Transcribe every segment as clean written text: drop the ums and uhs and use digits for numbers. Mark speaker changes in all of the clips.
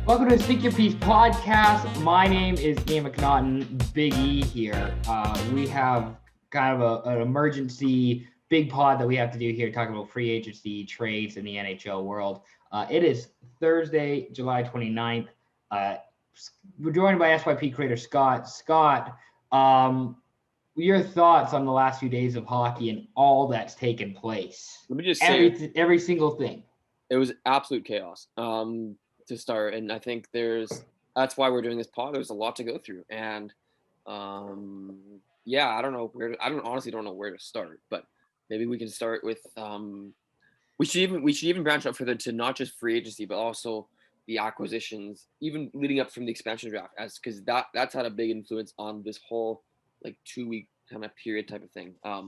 Speaker 1: Welcome to Speak Your Piece podcast. My name is Ian McNaughton, Big E here. We have kind of an emergency big pod that we have to do here, talking about free agency trades in the NHL world. It is Thursday, July 29th. We're joined by SYP creator Scott. Scott, your thoughts on the last few days of hockey and all that's taken place?
Speaker 2: Let me just say,
Speaker 1: every single thing.
Speaker 2: It was absolute chaos to start, and I think that's why we're doing this pod. There's a lot to go through, and I honestly don't know where to start, but maybe we can start with we should even branch out further to not just free agency, but also the acquisitions, even leading up from the expansion draft, because that's had a big influence on this whole 2-week kind of period type of thing.
Speaker 1: I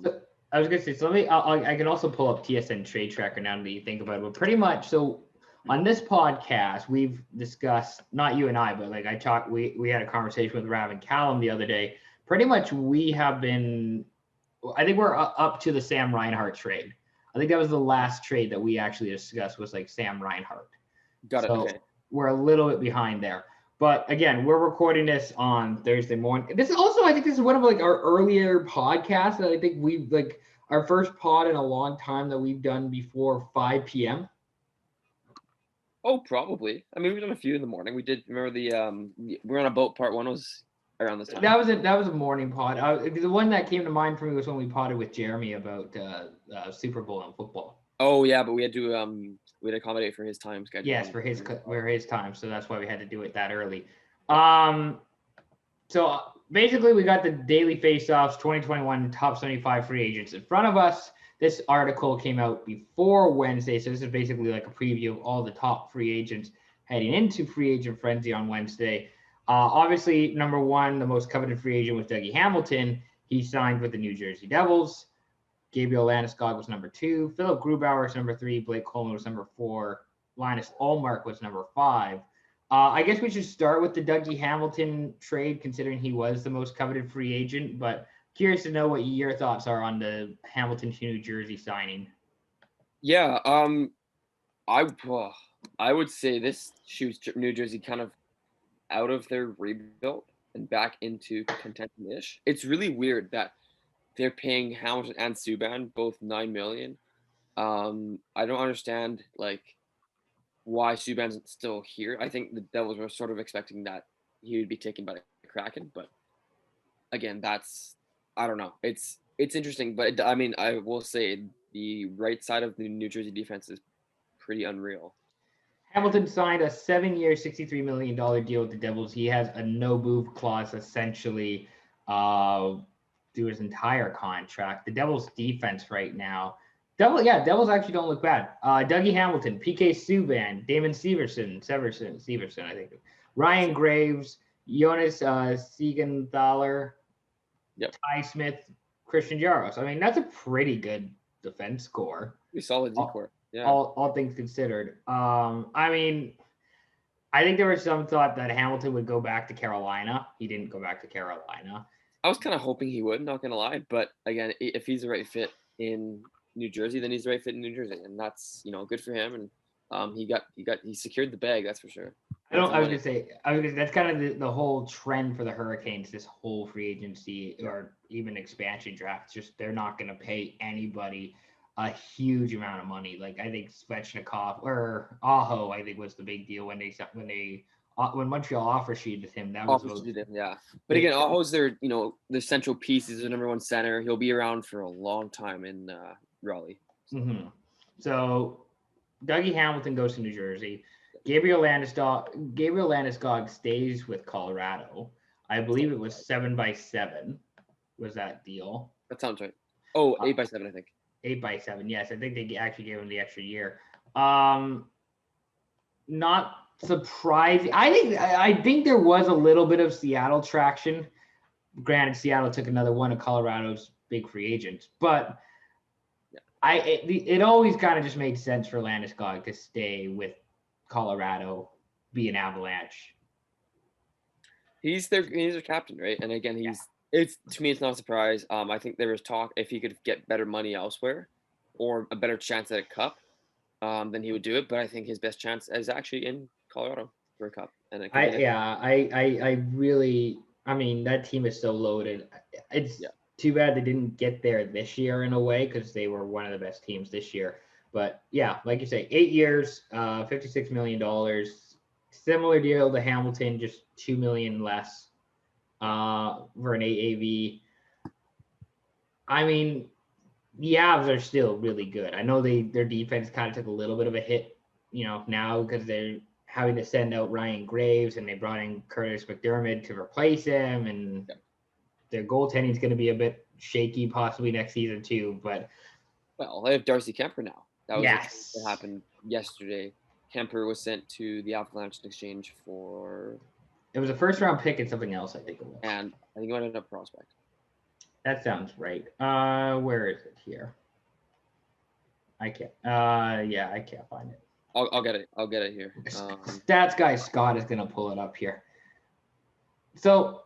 Speaker 1: was gonna say, so I can also pull up TSN Trade Tracker now that you think about it, but pretty much, so on this podcast, we've discussed, not you and I, but we had a conversation with Rav and Callum the other day. Pretty much I think we're up to the Sam Reinhart trade. I think that was the last trade that we actually discussed, was Sam Reinhart.
Speaker 2: Got it. Okay.
Speaker 1: We're a little bit behind there. But again, we're recording this on Thursday morning. This is also, I think this is one of our earlier podcasts that I think we've our first pod in a long time that we've done before 5 p.m.
Speaker 2: Oh, probably. I mean, we've done a few in the morning. We did. Remember we were on a boat. Part 1 was around this time.
Speaker 1: That was a morning pod. The one that came to mind for me was when we podded with Jeremy about Super Bowl and football.
Speaker 2: Oh yeah, but we had to accommodate for his time schedule.
Speaker 1: Yes, for his time. So that's why we had to do it that early. So basically, we got the daily face-offs 2021 top 75 free agents in front of us. This article came out before Wednesday, so this is basically a preview of all the top free agents heading into Free Agent Frenzy on Wednesday. Obviously, number one, the most coveted free agent was Dougie Hamilton. He signed with the New Jersey Devils. Gabriel Landeskog was number 2. Philip Grubauer was number 3. Blake Coleman was number 4. Linus Ullmark was number 5. I guess we should start with the Dougie Hamilton trade, considering he was the most coveted free agent, but curious to know what your thoughts are on the Hamilton to New Jersey signing.
Speaker 2: Yeah, I would say this shoots New Jersey kind of out of their rebuild and back into contention-ish. It's really weird that they're paying Hamilton and Subban both $9 million. I don't understand why Subban's still here. I think the Devils were sort of expecting that he would be taken by the Kraken, but again, I don't know. It's interesting, but I will say the right side of the New Jersey defense is pretty unreal.
Speaker 1: Hamilton signed a 7-year, $63 million deal with the Devils. He has a no-move clause essentially through his entire contract. The Devils' defense right now, Devils actually don't look bad. Dougie Hamilton, PK Subban, Damon Severson, I think, Ryan Graves, Jonas Siegenthaler,
Speaker 2: Yep.
Speaker 1: Ty Smith, Christian Jaros. I mean, that's a pretty good defense core.
Speaker 2: Pretty solid decor. Yeah.
Speaker 1: All things considered. I mean, I think there was some thought that Hamilton would go back to Carolina. He didn't go back to Carolina.
Speaker 2: I was kind of hoping he would, not gonna lie. But again, if he's the right fit in New Jersey, then he's the right fit in New Jersey, and that's good for him. And he secured the bag, that's for sure.
Speaker 1: I was gonna say that's kind of the whole trend for the Hurricanes. This whole free agency or even expansion draft, just they're not gonna pay anybody a huge amount of money. I think Svechnikov or Aho, I think was the big deal when Montreal offer sheeted him. That was
Speaker 2: yeah. But again, Aho's their the central piece. He's the number 1 center. He'll be around for a long time in Raleigh.
Speaker 1: Mm-hmm. So Dougie Hamilton goes to New Jersey. Gabriel Landeskog stays with Colorado. I believe it was 7x7 was that deal.
Speaker 2: That sounds right. Oh, 8x7, I think.
Speaker 1: 8x7, yes. I think they actually gave him the extra year. Not surprising. I think there was a little bit of Seattle traction. Granted, Seattle took another one of Colorado's big free agents, but it always kind of just made sense for Landeskog to stay with Colorado, be an Avalanche.
Speaker 2: He's their captain, right? And again, to me, it's not a surprise. I think there was talk if he could get better money elsewhere or a better chance at a cup, then he would do it. But I think his best chance is actually in Colorado. for a cup. And it could be
Speaker 1: I really, I mean, that team is so loaded. It's too bad they didn't get there this year in a way, because they were one of the best teams this year. But yeah, like you say, 8 years, $56 million, similar deal to Hamilton, just $2 million less for an AAV. I mean, the Avs are still really good. I know their defense kind of took a little bit of a hit, now because they're having to send out Ryan Graves and they brought in Curtis McDermott to replace him, and their goaltending is going to be a bit shaky possibly next season too. But
Speaker 2: well, they have Darcy Kemper now. That was what
Speaker 1: yes,
Speaker 2: happened yesterday. Kemper was sent to the Avalanche in exchange for.
Speaker 1: It was a first-round pick and something else, I think it was.
Speaker 2: And I think it ended up prospect.
Speaker 1: That sounds right. Where is it here? I can't. I can't find it.
Speaker 2: I'll get it. I'll get it here.
Speaker 1: Stats guy Scott is gonna pull it up here. So,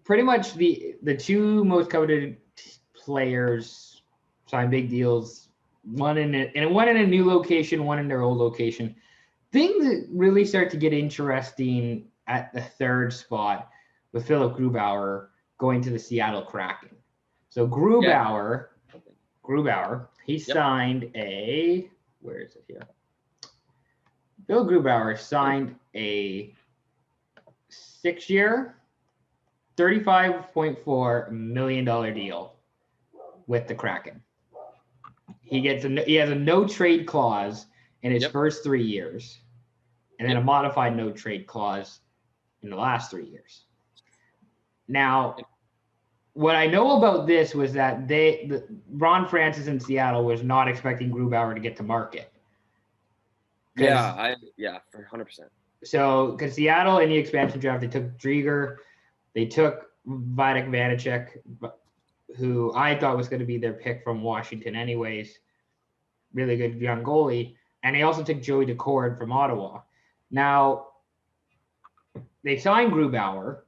Speaker 1: pretty much the two most coveted players signed big deals. One in a new location, one in their old location. Things really start to get interesting at the third spot with Philip Grubauer going to the Seattle Kraken. So Grubauer, he signed a, where is it here? Bill Grubauer signed a 6-year, $35.4 million deal with the Kraken. He has a no trade clause in his first 3 years, and then a modified no trade clause in the last 3 years. Now, what I know about this was that Ron Francis in Seattle was not expecting Grubauer to get to market.
Speaker 2: For 100%.
Speaker 1: So, because Seattle in the expansion draft, they took Drieger, they took Vitek Vanacek, who I thought was going to be their pick from Washington anyways. Really good young goalie. And they also took Joey Decord from Ottawa. Now, they signed Grubauer.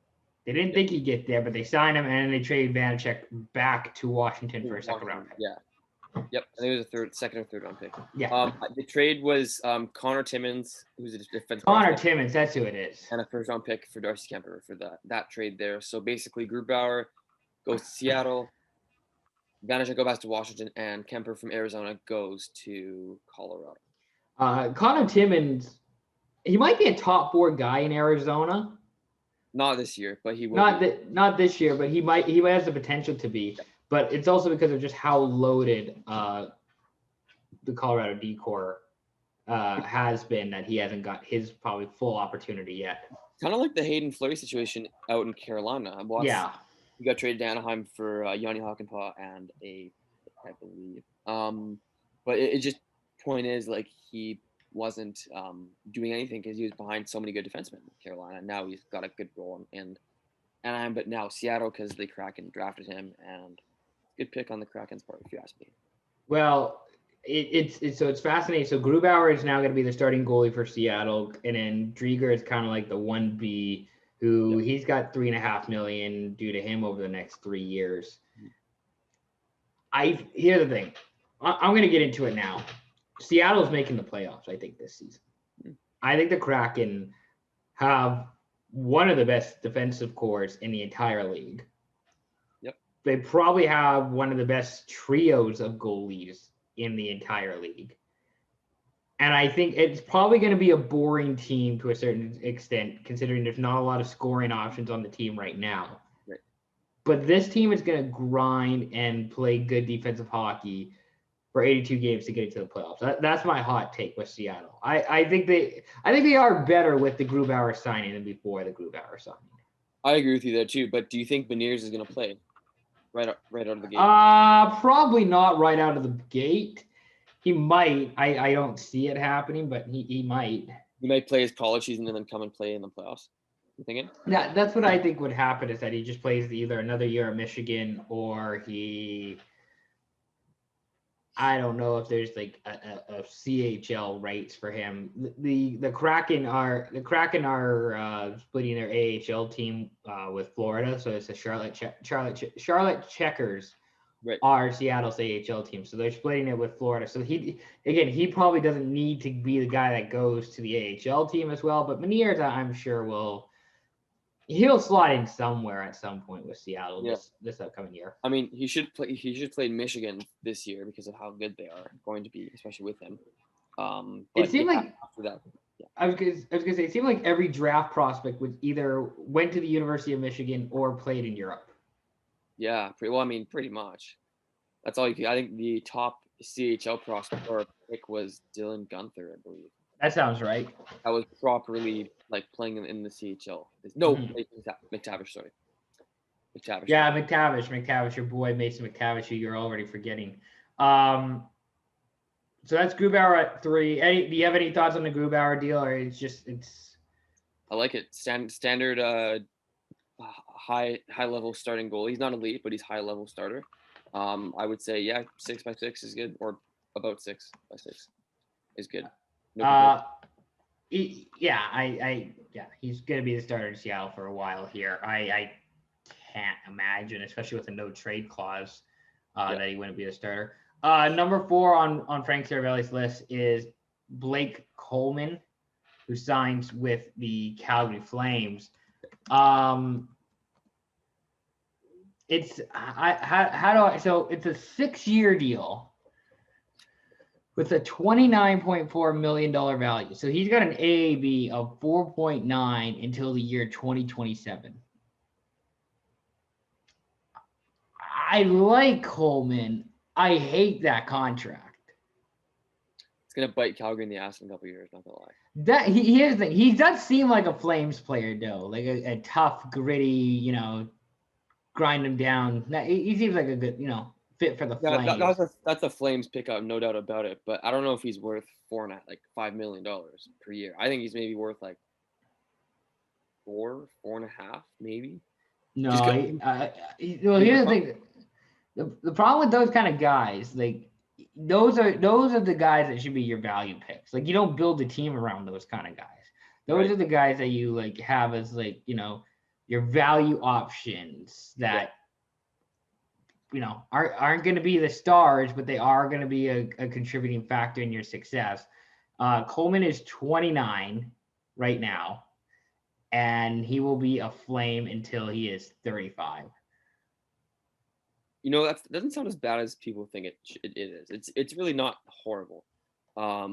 Speaker 1: They didn't think he'd get there, but they signed him, and then they traded Vanacek back to Washington for a second-round pick.
Speaker 2: Yeah. Yep. I think it was a second or third round pick.
Speaker 1: Yeah.
Speaker 2: The trade was Connor Timmins, who's a defense.
Speaker 1: Connor Timmins, that's who it is.
Speaker 2: And a first-round pick for Darcy Kemper for that trade there. So basically, Grubauer goes to Seattle, Vanacek goes back to Washington, and Kemper from Arizona goes to Colorado.
Speaker 1: Connor Timmins, he might be a top 4 guy in Arizona.
Speaker 2: Not this year, but he will.
Speaker 1: Not this year, but he has the potential to be. Yeah. But it's also because of just how loaded the Colorado D-Corps has been that he hasn't got his probably full opportunity yet.
Speaker 2: Kind of like the Hayden Fleury situation out in Carolina. He got traded to Anaheim for Yanni Hakanpää and I believe. But it just point is like he wasn't doing anything because he was behind so many good defensemen in Carolina. Now he's got a good role in Anaheim, but now Seattle because the Kraken drafted him, and good pick on the Kraken's part if you ask me.
Speaker 1: Well, it's fascinating. So Grubauer is now going to be the starting goalie for Seattle, and then Drieger is kind of like the 1B, who he's got $3.5 million due to him over the next 3 years. Here's the thing. I'm going to get into it now. Seattle's making the playoffs, I think, this season. I think the Kraken have one of the best defensive cores in the entire league.
Speaker 2: Yep.
Speaker 1: They probably have one of the best trios of goalies in the entire league. And I think it's probably going to be a boring team to a certain extent, considering there's not a lot of scoring options on the team right now.
Speaker 2: Right.
Speaker 1: But this team is going to grind and play good defensive hockey for 82 games to get into the playoffs. That's my hot take with Seattle. I think they are better with the Grubauer signing than before the Grubauer signing.
Speaker 2: I agree with you there too. But do you think Beniers is going to play right out of the gate?
Speaker 1: Probably not right out of the gate. He might. I don't see it happening, but he might.
Speaker 2: He might play his college season and then come and play in the playoffs. You thinking?
Speaker 1: Yeah, that's what I think would happen, is that he just plays either another year at Michigan, or I don't know if there's like a CHL rights for him. The Kraken are splitting their AHL team with Florida, so it's the Charlotte Checkers
Speaker 2: Right.
Speaker 1: are Seattle's AHL team. So they're splitting it with Florida. So he probably doesn't need to be the guy that goes to the AHL team as well. But Meniers, I'm sure he'll slot in somewhere at some point with Seattle this upcoming year.
Speaker 2: I mean, he should play in Michigan this year because of how good they are going to be, especially with him. But
Speaker 1: it seemed like
Speaker 2: after that. Yeah.
Speaker 1: I was gonna say it seemed like every draft prospect was either went to the University of Michigan or played in Europe.
Speaker 2: Yeah, pretty much. That's all you can. I think the top CHL prospect or pick was Dylan Gunther, I believe.
Speaker 1: That sounds right.
Speaker 2: That was properly like playing in the CHL. No, McTavish, sorry. McTavish.
Speaker 1: Yeah, McTavish, your boy Mason McTavish, who you're already forgetting. So that's Grubauer at 3. Do you have any thoughts on the Grubauer deal, or it's?
Speaker 2: I like it. Standard high level starting goal. He's not elite, but he's high level starter. I would say 6x6 is good, or about 6x6 is good.
Speaker 1: He's gonna be the starter in Seattle for a while here. I can't imagine, especially with a no trade clause, that he wouldn't be the starter. Number 4 on Frank Seravalli's list is Blake Coleman, who signs with the Calgary Flames. It's so it's a 6-year deal with a $29.4 million value. So he's got an AAV of 4.9 until the year 2027. I like Coleman. I hate that contract.
Speaker 2: It's gonna bite Calgary in the ass in a couple of years, not gonna lie.
Speaker 1: Here's the thing. He does seem like a Flames player, though, like a tough, gritty, grind him down. He seems like a good, fit for the Flames.
Speaker 2: That's a Flames pickup, no doubt about it. But I don't know if he's worth $5 million per year. I think he's maybe worth like 4.5, maybe.
Speaker 1: No, here's the thing. The problem with those kind of guys, like those are the guys that should be your value picks. Like you don't build a team around those kind of guys. Those are the guys that you have as your value options that aren't going to be the stars, but they are going to be a contributing factor in your success. Coleman is 29 right now, and he will be a Flame until he is 35.
Speaker 2: That doesn't sound as bad as people think it is. It's really not horrible. I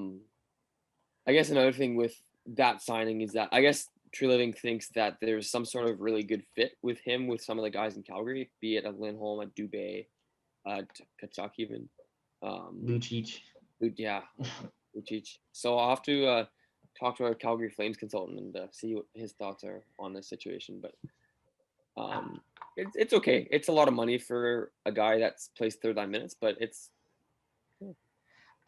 Speaker 2: guess another thing with that signing is that I guess True Living thinks that there's some sort of really good fit with him with some of the guys in Calgary, be it at Lindholm, at Dubé, Kachuk even.
Speaker 1: Lucic.
Speaker 2: Lucic. So I'll have to talk to our Calgary Flames consultant and see what his thoughts are on this situation. But it's okay. It's a lot of money for a guy that's plays 39 minutes, but it's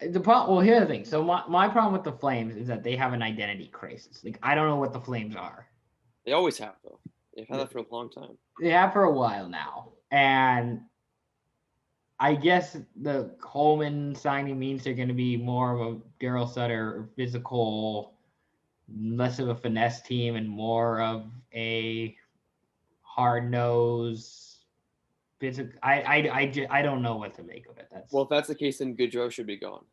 Speaker 1: the problem. Well, here's the thing. So my problem with the Flames is that they have an identity crisis. Like I don't know what the Flames are.
Speaker 2: They always have, though. They've had that for a long time.
Speaker 1: They have for a while now, and I guess the Coleman signing means they're going to be more of a Daryl Sutter physical, less of a finesse team, and more of a hard nose. I don't know what to make of it.
Speaker 2: Well, if that's the case, then Goudreau should be gone,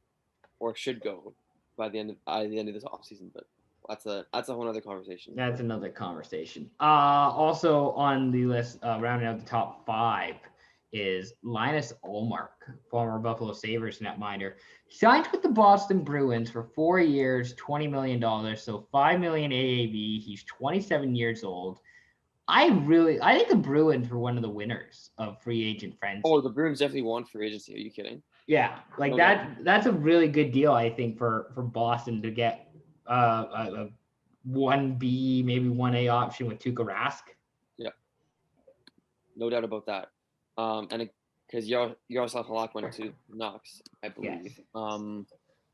Speaker 2: or should go by the end of this offseason. But that's a whole other conversation.
Speaker 1: That's another conversation. Also on the list, rounding out the top 5, is Linus Ullmark, former Buffalo Sabres netminder. He signed with the Boston Bruins for 4 years, $20 million, so $5 million AAV. He's 27 years old. I think the Bruins were one of the winners of Free Agent Frenzy.
Speaker 2: Oh, the Bruins definitely won free agency. Are you kidding?
Speaker 1: Yeah, that's a really good deal, I think, for Boston to get a 1B, maybe 1A option with Tuukka Rask.
Speaker 2: Yeah, no doubt about that. And because Yaroslav Halak went to Knox, I believe.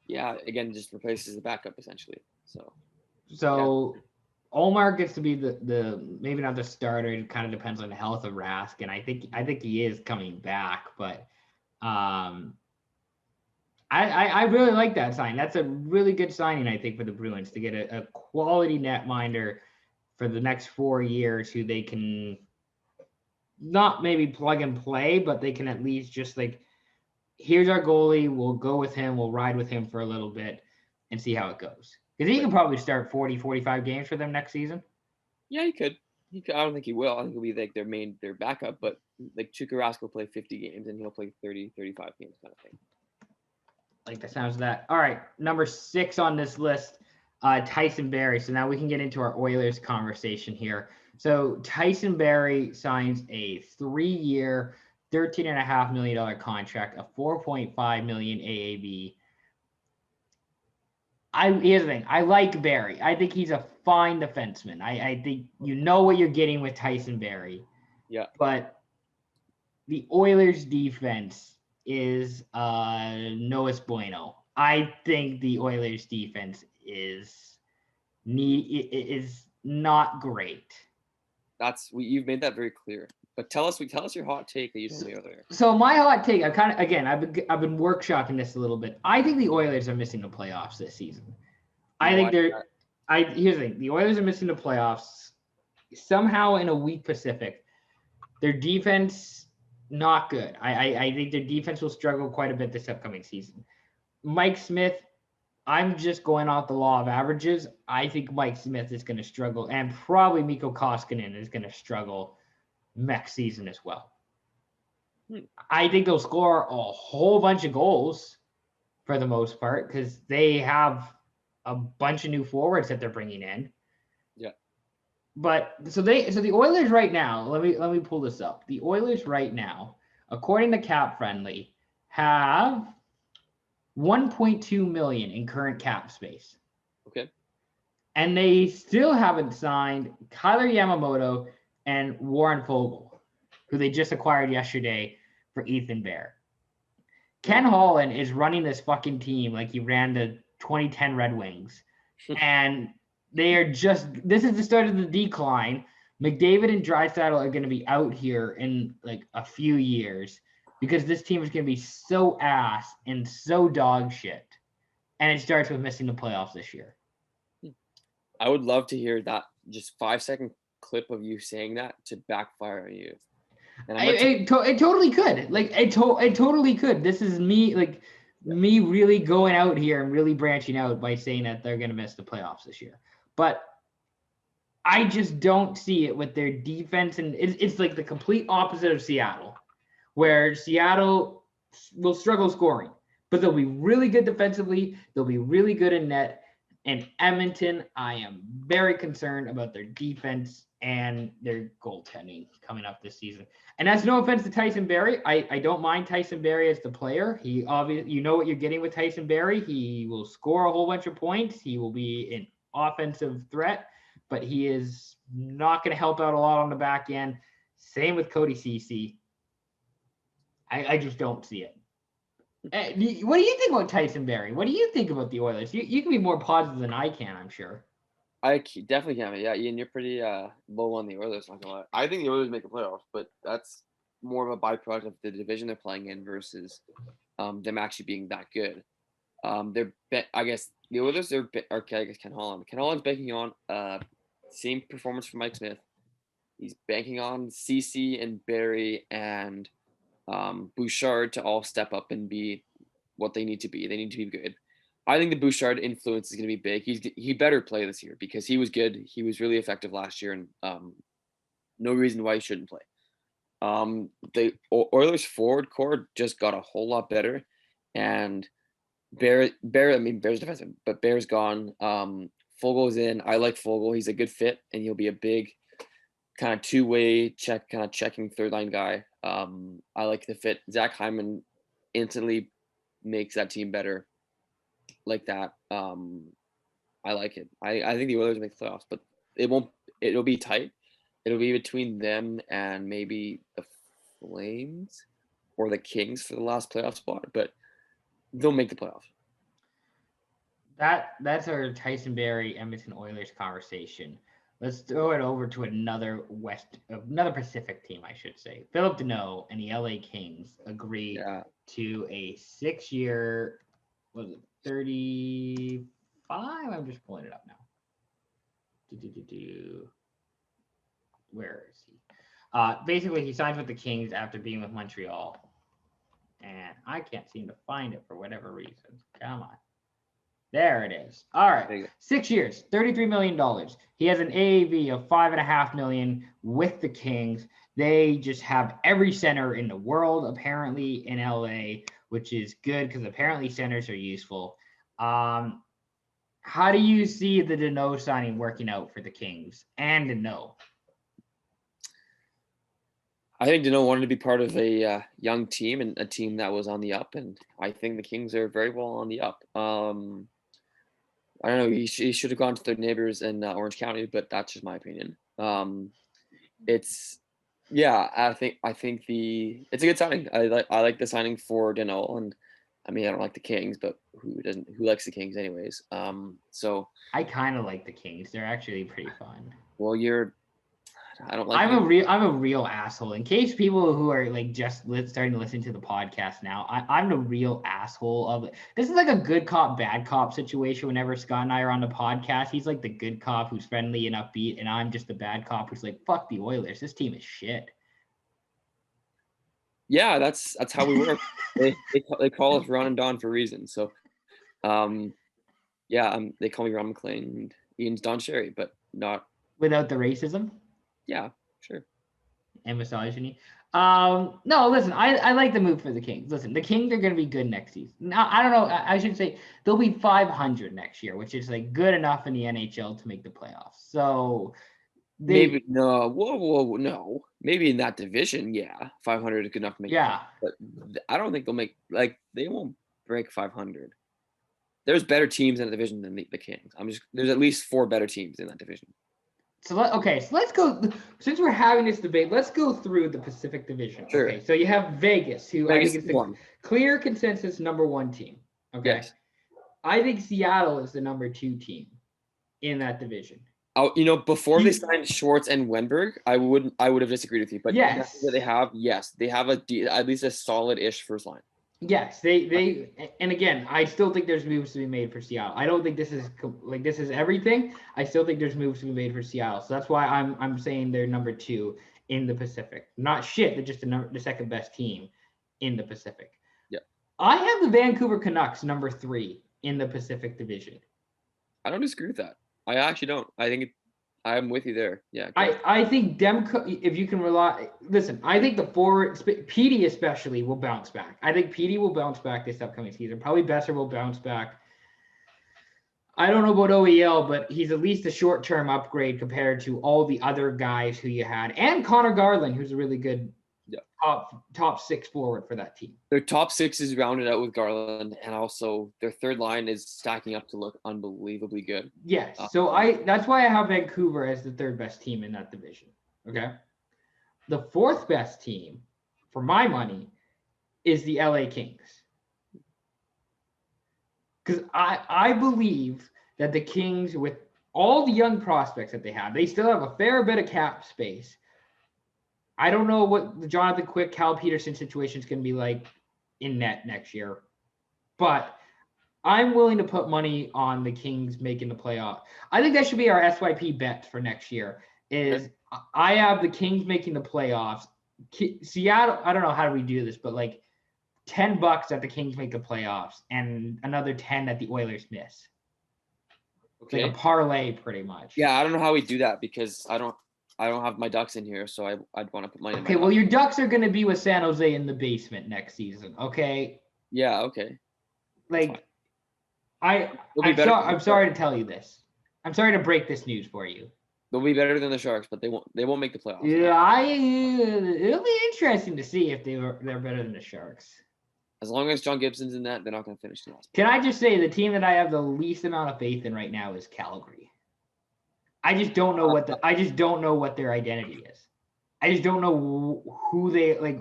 Speaker 2: Yes. Again, just replaces the backup essentially. So.
Speaker 1: Ullmark gets to be the maybe not the starter. It kind of depends on the health of Rask, and I think he is coming back. But I really like that sign. That's a really good signing, I think, for the Bruins to get a quality netminder for the next 4 years who they can, not maybe plug and play, but they can at least just like, here's our goalie. We'll go with him. We'll ride with him for a little bit and see how it goes. Because he can probably start 40, 45 games for them next season.
Speaker 2: Yeah, he could. I don't think he will. I think he'll be like their backup. But like Tuukka Rask will play 50 games and he'll play 30, 35 games kind of thing.
Speaker 1: Like the sounds of that. All right, number 6 on this list, Tyson Barrie. So now we can get into our Oilers conversation here. So Tyson Barrie signs a 3-year, $13.5 million contract, a $4.5 million AAV. Here's the thing. I like Barrie. I think he's a fine defenseman. I think you know what you're getting with Tyson Barrie.
Speaker 2: Yeah.
Speaker 1: But the Oilers defense is no es bueno. I think the Oilers defense is not great.
Speaker 2: You've made that very clear. But tell us your hot take that you told me earlier.
Speaker 1: So my hot take, I've been workshopping this a little bit. I think the Oilers are missing the playoffs this season. Here's the thing. The Oilers are missing the playoffs somehow in a weak Pacific. Their defense, not good. I think their defense will struggle quite a bit this upcoming season. Mike Smith, I'm just going off the law of averages. I think Mike Smith is going to struggle, and probably Mikko Koskinen is going to struggle next season as well. I think they'll score a whole bunch of goals for the most part because they have a bunch of new forwards that they're bringing in.
Speaker 2: Yeah.
Speaker 1: But so the Oilers right now, let me pull this up. The Oilers right now, according to Cap Friendly, have $1.2 million in current cap space.
Speaker 2: Okay.
Speaker 1: And they still haven't signed Kyler Yamamoto and Warren Fogle, who they just acquired yesterday for Ethan Bear. Ken Holland is running this fucking team like he ran the 2010 Red Wings. And they are this is the start of the decline. McDavid and Draisaitl are going to be out here in like a few years because this team is going to be so ass and so dog shit. And it starts with missing the playoffs this year.
Speaker 2: I would love to hear that just 5-second clip of you saying that to backfire on you. And
Speaker 1: it totally could. Like it totally could. This is me me really going out here and really branching out by saying that they're going to miss the playoffs this year. But I just don't see it with their defense. And it's like the complete opposite of Seattle, where Seattle will struggle scoring, but they'll be really good defensively. They'll be really good in net. And Edmonton, I am very concerned about their defense and their goaltending coming up this season. And that's no offense to Tyson Barrie. I don't mind Tyson Barrie as the player. He obviously, you know what you're getting with Tyson Barrie. He will score a whole bunch of points. He will be an offensive threat, but he is not going to help out a lot on the back end. Same with Cody Ceci. I just don't see it. What do you think about Tyson Barrie? What do you think about the Oilers? You can be more positive than I can, I'm sure.
Speaker 2: I definitely can. Yeah, Ian, you're pretty low on the Oilers. Not gonna lie. I think the Oilers make the playoffs, but that's more of a byproduct of the division they're playing in versus them actually being that good. I guess the Oilers are I guess Ken Holland. Ken Holland's banking on same performance from Mike Smith. He's banking on Ceci and Barrie and Bouchard to all step up and be what they need to be. They need to be good. I think the Bouchard influence is going to be big. He better play this year because he was good. He was really effective last year, and no reason why he shouldn't play. The Oilers forward core just got a whole lot better, and Bear's defensive, but Bear's gone. Fogel's in. I like Fogel. He's a good fit, and he'll be a big kind of two-way checking third line guy. I like the fit. Zach Hyman instantly makes that team better. Like that. I like it. I think the Oilers make the playoffs, but it'll be tight. It'll be between them and maybe the Flames or the Kings for the last playoff spot, but they'll make the playoffs.
Speaker 1: That's our Tyson Barrie Edmonton Oilers conversation. Let's throw it over to another Pacific team, I should say. Philip Deneau and the LA Kings agreed to a 6-year, was it 35? I'm just pulling it up now. Where is he? Basically, he signs with the Kings after being with Montreal. And I can't seem to find it for whatever reason. Come on. There it is. All right. 6 years, $33 million. He has an AAV of $5.5 million with the Kings. They just have every center in the world, apparently, in LA, which is good because apparently centers are useful. How do you see the Deneau signing working out for the Kings and Deneau?
Speaker 2: I think Deneau wanted to be part of a young team and a team that was on the up, and I think the Kings are very well on the up. I don't know. He should have gone to their neighbors in Orange County, but that's just my opinion. It's I think it's a good signing. I like the signing for Deneau, and I mean I don't like the Kings, but who doesn't? Who likes the Kings anyways? So
Speaker 1: I kind of like the Kings. They're actually pretty fun.
Speaker 2: Well, I don't like.
Speaker 1: I'm a real asshole. In case people who are like just starting to listen to the podcast now, I'm the real asshole of it. This is like a good cop, bad cop situation. Whenever Scott and I are on the podcast, he's like the good cop who's friendly and upbeat, and I'm just the bad cop who's like, "Fuck the Oilers. This team is shit."
Speaker 2: Yeah, that's how we work. they call us Ron and Don for a reason. So, they call me Ron McLean and Ian's Don Sherry, but not
Speaker 1: without the racism.
Speaker 2: Yeah, sure.
Speaker 1: And misogyny. No, listen, I like the move for the Kings. Listen, the Kings are going to be good next season. Now, I don't know. I should say they'll be 500 next year, which is like good enough in the NHL to make the playoffs. So
Speaker 2: maybe no. Whoa, no. Maybe in that division, 500 is good enough to make.
Speaker 1: Yeah,
Speaker 2: but I don't think they'll make they won't break 500. There's better teams in the division than the Kings. There's at least 4 better teams in that division.
Speaker 1: So let's go. Since we're having this debate, let's go through the Pacific Division.
Speaker 2: Sure.
Speaker 1: Okay, so you have Vegas, who I think is the clear consensus number 1 team. Okay,
Speaker 2: yes.
Speaker 1: I think Seattle is the number 2 team in that division.
Speaker 2: Oh, before they signed Schwartz and Wenberg, I would have disagreed with you. But
Speaker 1: yes,
Speaker 2: they have at least a solid-ish first line.
Speaker 1: Yes, they and again, I still think there's moves to be made for Seattle. I don't think this is everything. I still think there's moves to be made for Seattle. So that's why I'm saying they're number 2 in the Pacific. Not shit, they're just the second best team in the Pacific.
Speaker 2: Yeah.
Speaker 1: I have the Vancouver Canucks number 3 in the Pacific Division.
Speaker 2: I don't disagree with that. I actually don't. I think I'm with you there. Yeah.
Speaker 1: I think if you can rely, listen, I think the forward, Petey especially, will bounce back. I think Petey will bounce back this upcoming season. Probably Besser will bounce back. I don't know about OEL, but he's at least a short-term upgrade compared to all the other guys who you had. And Connor Garland, who's a really good top 6 forward for that team.
Speaker 2: Their top 6 is rounded out with Garland, and also their third line is stacking up to look unbelievably good.
Speaker 1: Yes, so that's why I have Vancouver as the 3rd best team in that division. Okay, the 4th best team, for my money, is the LA Kings, because I believe that the Kings, with all the young prospects that they have, they still have a fair bit of cap space. I don't know what the Jonathan Quick, Cal Peterson situation is going to be like in net next year, but I'm willing to put money on the Kings making the playoff. I think that should be our SYP bet for next year. I have the Kings making the playoffs. Seattle, I don't know how do we do this, but like $10 that the Kings make the playoffs and another 10 that the Oilers miss. Okay. Like a parlay, pretty much.
Speaker 2: Yeah, I don't know how we do that because I don't have my Ducks in here, so I'd want to put money in my
Speaker 1: well, your Ducks are going to be with San Jose in the basement next season, okay?
Speaker 2: Yeah, okay.
Speaker 1: Like, I'm sorry to tell you this. I'm sorry to break this news for you.
Speaker 2: They'll be better than the Sharks, but they won't make the playoffs.
Speaker 1: Yeah, it'll be interesting to see if they're better than the Sharks.
Speaker 2: As long as John Gibson's in that, they're not going to finish the last.
Speaker 1: Can I just say the team that I have the least amount of faith in right now is Calgary. I just don't know what their identity is. I just don't know who they like.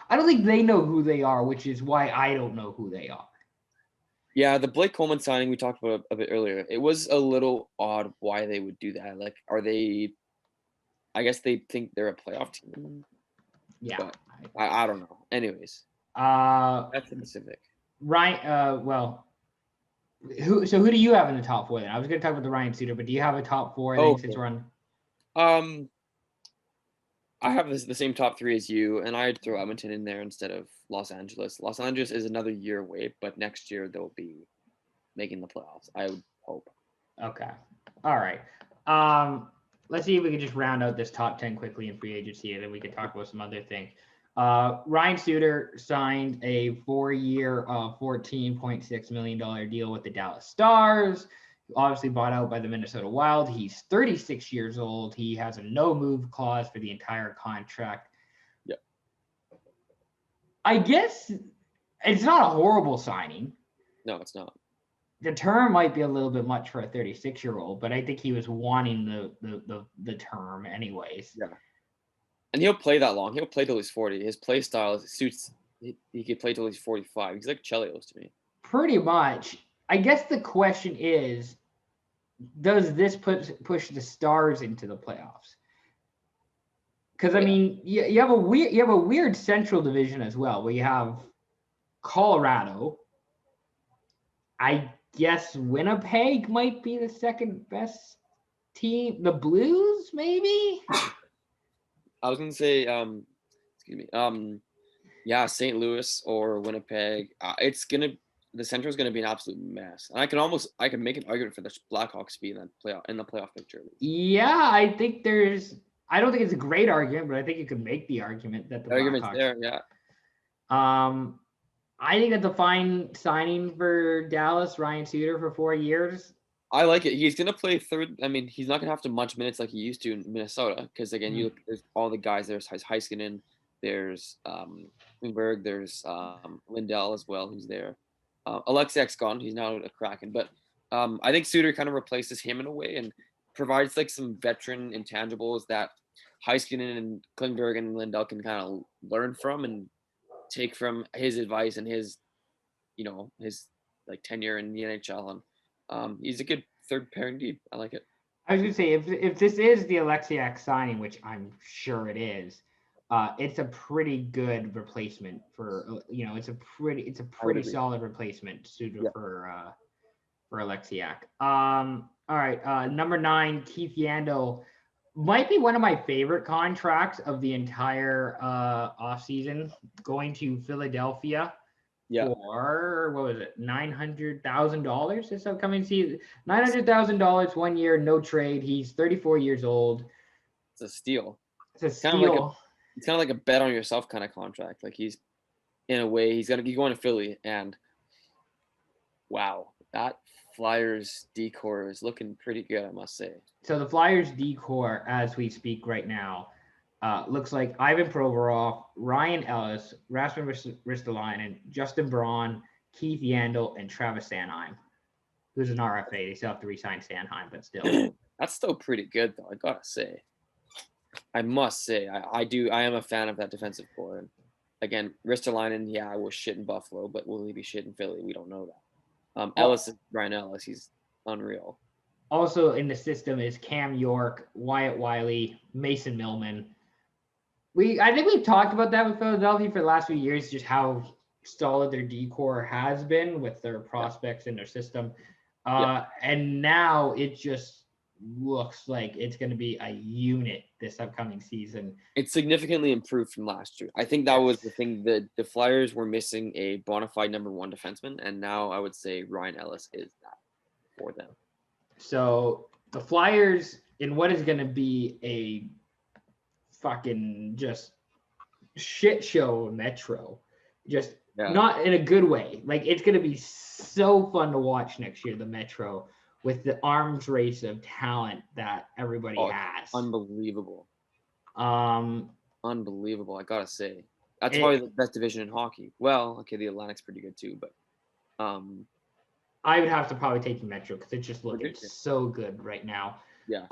Speaker 1: I don't think they know who they are, which is why I don't know who they are.
Speaker 2: Yeah, the Blake Coleman signing we talked about a bit earlier. It was a little odd why they would do that. Like, are they? I guess they think they're a playoff team.
Speaker 1: Yeah,
Speaker 2: but I don't know. Anyways, that's the Pacific.
Speaker 1: Right. Well. Who do you have in the top 4 then? I was going to talk about the Ryan Suter, but do you have a top 4? I think since we're on.
Speaker 2: I have the same top three as you, and I'd throw Edmonton in there instead of Los Angeles. Los Angeles is another year away, but next year they'll be making the playoffs. I would hope.
Speaker 1: Okay. All right. Let's see if we can just round out this top 10 quickly in free agency, and then we can talk about some other things. Ryan Suter signed a 4-year, $14.6 million deal with the Dallas Stars. Obviously bought out by the Minnesota Wild. He's 36 years old. He has a no-move clause for the entire contract.
Speaker 2: Yep.
Speaker 1: I guess it's not a horrible signing.
Speaker 2: No, it's not.
Speaker 1: The term might be a little bit much for a 36-year-old, but I think he was wanting the term anyways.
Speaker 2: Yeah. And he'll play that long. He'll play till he's 40. His play style suits. He could play till he's 45. He's like Chelios to me.
Speaker 1: Pretty much. I guess the question is, does this push the Stars into the playoffs? Because I mean, you have a weird Central Division as well, where you have Colorado. I guess Winnipeg might be the second best team. The Blues, maybe.
Speaker 2: I was gonna say, excuse me, yeah, St. Louis or Winnipeg. The Central is gonna be an absolute mess, and I can make an argument for the Blackhawks being in the playoff picture.
Speaker 1: Yeah, I don't think it's a great argument, but I think you could make the argument that the
Speaker 2: argument's
Speaker 1: Blackhawks.
Speaker 2: There, yeah.
Speaker 1: I think that's a fine signing for Dallas, Ryan Suter for 4 years.
Speaker 2: I like it. He's gonna play third. I mean, he's not gonna have to much minutes like he used to in Minnesota, because again, you look, there's all the guys. There's Heiskanen, there's Klingberg, there's Lindell as well, who's there. Alexiak's gone. He's now a Kraken, but I think Suter kind of replaces him in a way and provides like some veteran intangibles that Heiskanen and Klingberg and Lindell can kind of learn from and take from his advice and his like tenure in the NHL. And he's a good third pairing deep. I like it.
Speaker 1: I was gonna say, if this is the Alexiak signing, which I'm sure it is, it's a pretty good replacement for it's a pretty solid replacement suited for Alexiak. All right, number 9, Keith Yandel might be one of my favorite contracts of the entire offseason, going to Philadelphia for, what was it, $900,000 this upcoming season. $900,000 1 year, no trade. He's 34 years old.
Speaker 2: It's a steal.
Speaker 1: It's a steal.
Speaker 2: It's kind of like a bet on yourself kind of contract. Like he's, in a way, he's going to Philly, and wow, that Flyers decor is looking pretty good, I must say.
Speaker 1: So the Flyers decor, as we speak right now, looks like Ivan Provorov, Ryan Ellis, Rasmus Ristolainen, Justin Braun, Keith Yandel, and Travis Sanheim, who's an RFA. They still have to re-sign Sanheim, but still.
Speaker 2: That's still pretty good, though, I gotta say. I must say, I am a fan of that defensive core. And again, Ristolainen, was shit in Buffalo, but will he be shit in Philly? We don't know that. Ellis is Ryan Ellis. He's unreal.
Speaker 1: Also in the system is Cam York, Wyatt Wiley, Mason Millman. I think we've talked about that with Philadelphia for the last few years, just how solid their decor has been with their prospects in their system. And now it just looks like it's going to be a unit this upcoming season.
Speaker 2: It's significantly improved from last year. I think that was the thing, that the Flyers were missing a bona fide number 1 defenseman, and now I would say Ryan Ellis is that for them. So
Speaker 1: the Flyers, in what is going to be a fucking just shit show Metro, not in a good way. Like, it's going to be so fun to watch next year, the Metro, with the arms race of talent that everybody has.
Speaker 2: Unbelievable. Unbelievable, I gotta say. That's probably the best division in hockey. Well, okay, the Atlantic's pretty good too, but
Speaker 1: I would have to probably take the Metro because it's just looking so good right now.
Speaker 2: Yeah.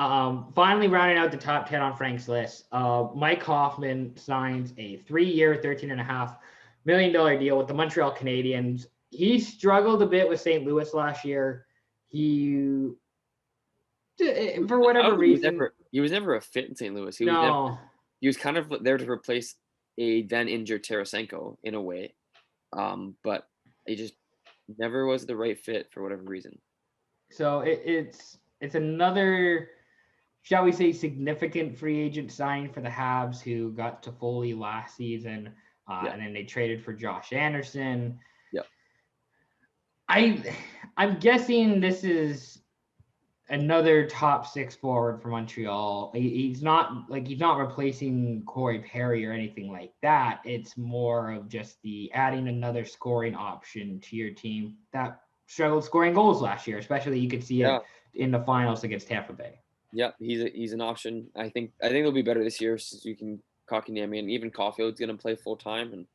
Speaker 1: Finally rounding out the top 10 on Frank's list, Mike Hoffman signs a 3-year, $13.5 million deal with the Montreal Canadiens. He struggled a bit with St. Louis last year. He, for whatever reason,
Speaker 2: he was never a fit in St. Louis. He was kind of there to replace a then injured Tarasenko in a way, but he just never was the right fit for whatever reason.
Speaker 1: So it's another shall we say, significant free agent signing for the Habs, who got to Foley last season, and then they traded for Josh Anderson.
Speaker 2: Yep.
Speaker 1: I'm guessing this is another top 6 forward for Montreal. He's not replacing Corey Perry or anything like that. It's more of just the adding another scoring option to your team that struggled scoring goals last year, especially you could see it in the finals against Tampa Bay.
Speaker 2: Yeah, he's an option. I think they'll be better this year since you can Kotkaniemi and even Caulfield's going to play full time. And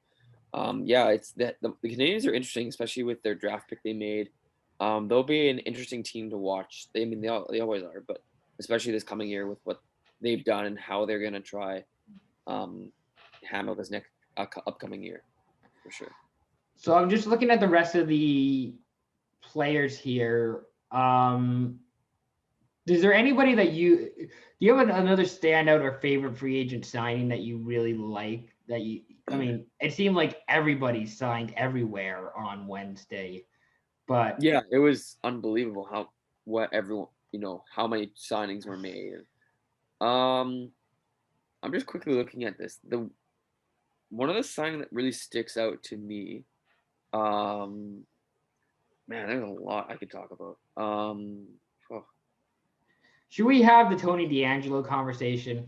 Speaker 2: it's that the Canadiens are interesting, especially with their draft pick they made. They'll be an interesting team to watch. They always are, but especially this coming year with what they've done and how they're going to try handle this next upcoming year for sure.
Speaker 1: So I'm just looking at the rest of the players here. Is there anybody that do you have another standout or favorite free agent signing that you really like? It seemed like everybody signed everywhere on Wednesday, but
Speaker 2: yeah, it was unbelievable how many signings were made. I'm just quickly looking at this. One of the signings that really sticks out to me, man, there's a lot I could talk about.
Speaker 1: Should we have the Tony DeAngelo conversation?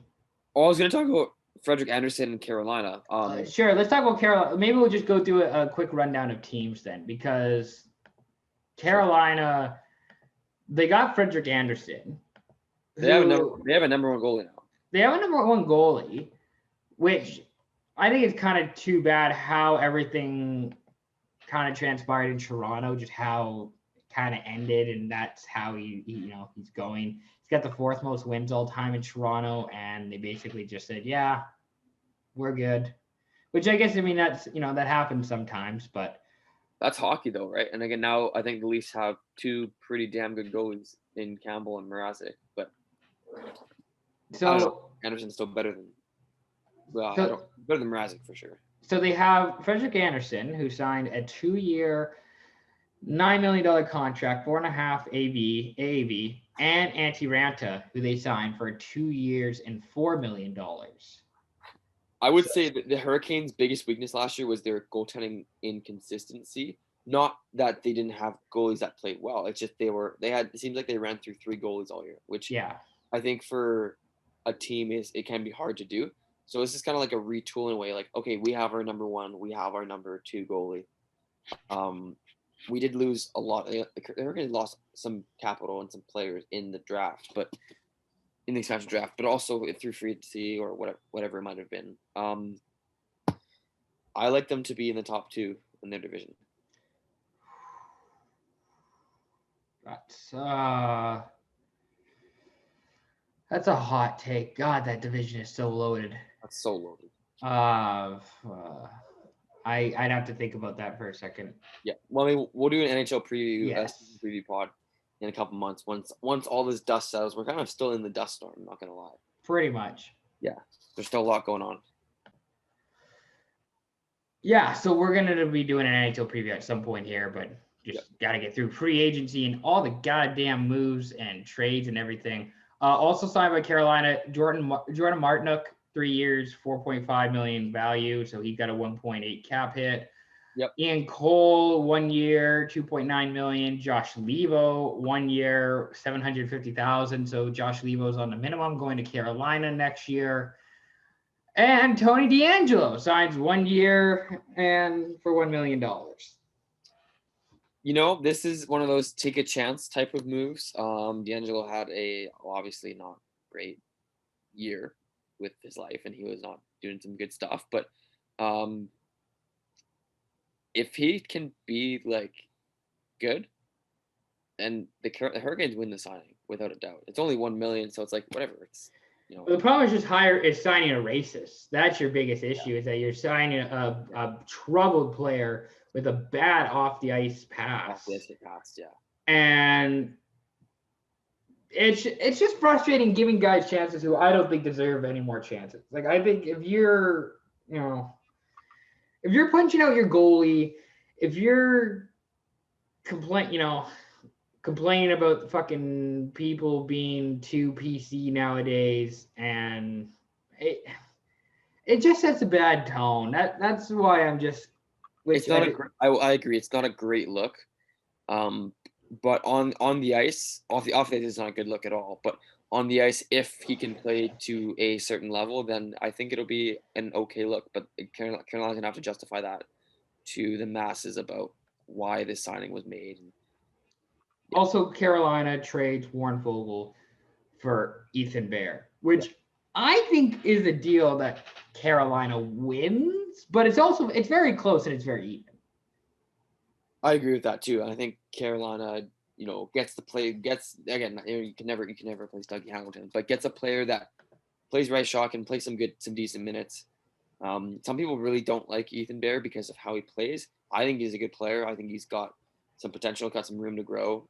Speaker 2: I was going to talk about Frederik Andersen in Carolina.
Speaker 1: Sure, let's talk about Carolina. Maybe we'll just go through a quick rundown of teams then, because Carolina, they got Frederik Andersen.
Speaker 2: They have a number one goalie now.
Speaker 1: They have a number one goalie, which I think is kind of too bad how everything kind of transpired in Toronto, just how it kind of ended, and that's how he's going. He's got the 4th most wins all time in Toronto, and they basically just said, yeah, we're good. Which I guess, that's, that happens sometimes, but
Speaker 2: that's hockey though, right? And again, now I think the Leafs have 2 pretty damn good goalies in Campbell and Mrazek, but so Anderson's still better than better than Mrazek for sure.
Speaker 1: So they have Frederik Andersen, who signed a 2-year, $9 million contract, 4.5 AAV, and Antti Ranta, who they signed for 2 years and $4 million.
Speaker 2: I would say that the Hurricanes' biggest weakness last year was their goaltending inconsistency. Not that they didn't have goalies that played well. It's just it seems like they ran through 3 goalies all year, which I think for a team it can be hard to do. So this is kind of like a retool in a way. Like, okay, we have our number 1, we have our number 2 goalie. We did lose a lot. The Hurricanes lost some capital and some players in the draft, but in the expansion draft, but also through free agency or whatever it might have been. I like them to be in the top 2 in their division.
Speaker 1: That's a hot take. God, that division is so loaded.
Speaker 2: That's so loaded.
Speaker 1: I'd have to think about that for a second.
Speaker 2: Yeah, well, we'll do an NHL preview, preview pod in a couple months. Once all this dust settles, we're kind of still in the dust storm. I'm not gonna lie.
Speaker 1: Pretty much.
Speaker 2: Yeah, there's still a lot going on.
Speaker 1: Yeah, so we're gonna be doing an NHL preview at some point here, but just gotta get through free agency and all the goddamn moves and trades and everything. Also signed by Carolina, Jordan Martinook, 3 years, $4.5 million value, so he got a 1.8 cap hit.
Speaker 2: Yep.
Speaker 1: Ian Cole, 1 year, $2.9 million. Josh Levo, 1 year, $750,000. So Josh Levo's on the minimum, going to Carolina next year. And Tony DeAngelo signs 1 year and for $1 million.
Speaker 2: This is one of those take a chance type of moves. DeAngelo had obviously not great year with his life, and he was not doing some good stuff. But if he can be good, and the Hurricanes win the signing without a doubt. It's only $1 million, so it's like whatever. It's
Speaker 1: the problem is just signing a racist. That's your biggest issue, is that you're signing a troubled player with a bad off the ice pass. And it's just frustrating giving guys chances who I don't think deserve any more chances. Like, I think if you're punching out your goalie, if you're complaining about the fucking people being too PC nowadays, and it just sets a bad tone. That's why I'm just.
Speaker 2: It's not I agree. It's not a great look. But on the ice, off the ice is not a good look at all. But on the ice, if he can play to a certain level, then I think it'll be an okay look. But Carolina's gonna have to justify that to the masses about why this signing was made.
Speaker 1: Also, Carolina trades Warren Fogle for Ethan Bear, which I think is a deal that Carolina wins, but it's very close and it's very even.
Speaker 2: I agree with that too. I think Carolina, gets again. You can never replace Dougie Hamilton, but gets a player that plays right shot, can play some decent minutes. Some people really don't like Ethan Bear because of how he plays. I think he's a good player. I think he's got some potential, got some room to grow.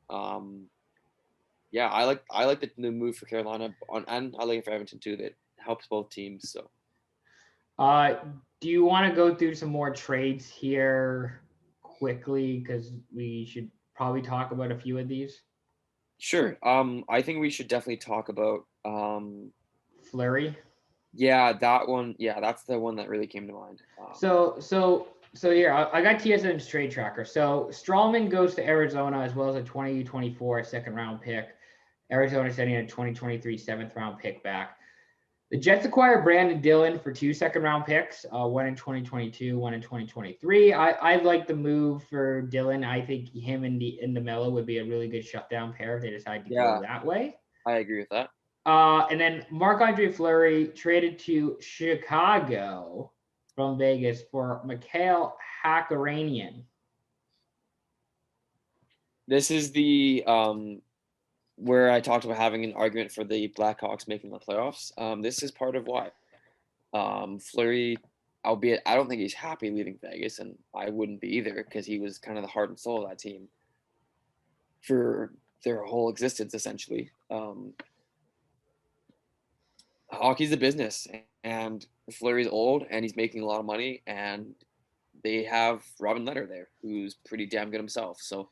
Speaker 2: Yeah, I like the move for Carolina, and I like it for Edmonton too. That helps both teams. So,
Speaker 1: do you want to go through some more trades here quickly, because we should probably talk about a few of these?
Speaker 2: Sure. I think we should definitely talk about
Speaker 1: Fleury.
Speaker 2: Yeah, that one. Yeah, that's the one that really came to mind.
Speaker 1: So here, I got TSN's trade tracker. So Strawman goes to Arizona as well as a 2024 second round pick. Arizona sending a 2023 seventh round pick back. The Jets acquired Brandon Dillon for 2 second round picks, one in 2022, one in 2023. I like the move for Dillon. I think him and DeMello would be a really good shutdown pair if they decide to go that way.
Speaker 2: I agree with that.
Speaker 1: And then Marc-Andre Fleury traded to Chicago from Vegas for Mikhail Hakaranian.
Speaker 2: This is the where I talked about having an argument for the Blackhawks making the playoffs. This is part of why. Fleury, albeit I don't think he's happy leaving Vegas, and I wouldn't be either because he was kind of the heart and soul of that team for their whole existence, essentially. Hockey's a business, and Fleury's old, and he's making a lot of money, and they have Robin Lehner there, who's pretty damn good himself. So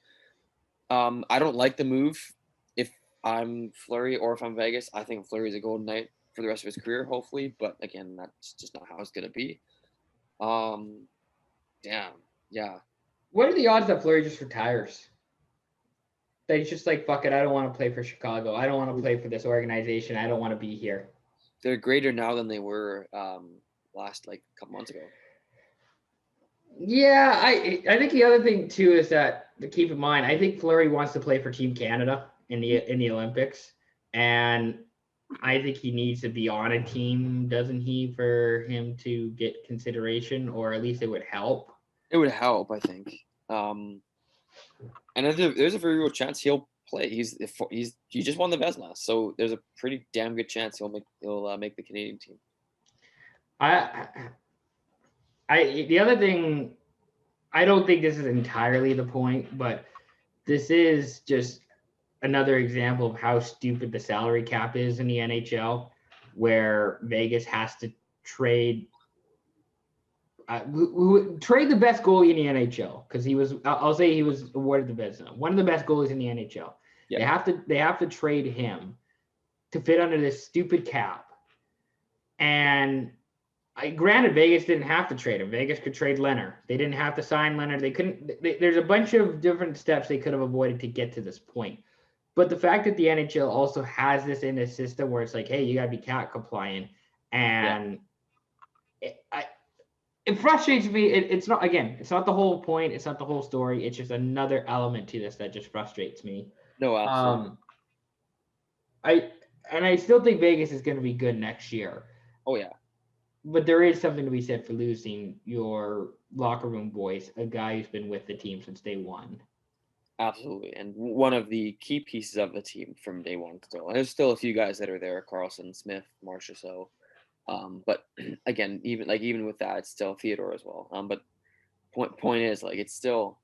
Speaker 2: I don't like the move. If I'm Fleury or if I'm Vegas, I think Fleury's a golden knight for the rest of his career, hopefully. But again, that's just not how it's gonna be. Damn, yeah.
Speaker 1: What are the odds that Fleury just retires? That he's just like, fuck it, I don't want to play for Chicago. I don't want to play for this organization. I don't want to be here.
Speaker 2: They're greater now than they were last a couple months ago.
Speaker 1: Yeah, I think the other thing too is that to keep in mind, I think Fleury wants to play for Team Canada in the Olympics, and I think he needs to be on a team, doesn't he, for him to get consideration, or at least it would help.
Speaker 2: It would help, I think. And there's a very real chance he'll play. He just won the Vezina, so there's a pretty damn good chance he'll make the Canadian team.
Speaker 1: The other thing, I don't think this is entirely the point, but this is just another example of how stupid the salary cap is in the NHL, where Vegas has to trade the best goalie in the NHL, because he was awarded the Vezina, one of the best goalies in the NHL. Yeah. They have to trade him to fit under this stupid cap. And granted, Vegas didn't have to trade him. Vegas could trade Lehner. They didn't have to sign Lehner. They couldn't. There's a bunch of different steps they could have avoided to get to this point. But the fact that the NHL also has this in a system where it's like, hey, you got to be cap compliant, and it frustrates me. It's not the whole point. It's not the whole story. It's just another element to this that just frustrates me.
Speaker 2: No, absolutely.
Speaker 1: I still think Vegas is going to be good next year.
Speaker 2: Oh yeah.
Speaker 1: But there is something to be said for losing your locker room voice, a guy who's been with the team since day one.
Speaker 2: Absolutely, and one of the key pieces of the team from day one still. And there's still a few guys that are there: Carlson, Smith, Marchessault. But again, even with that, it's still Theodore as well. But point is, it's still.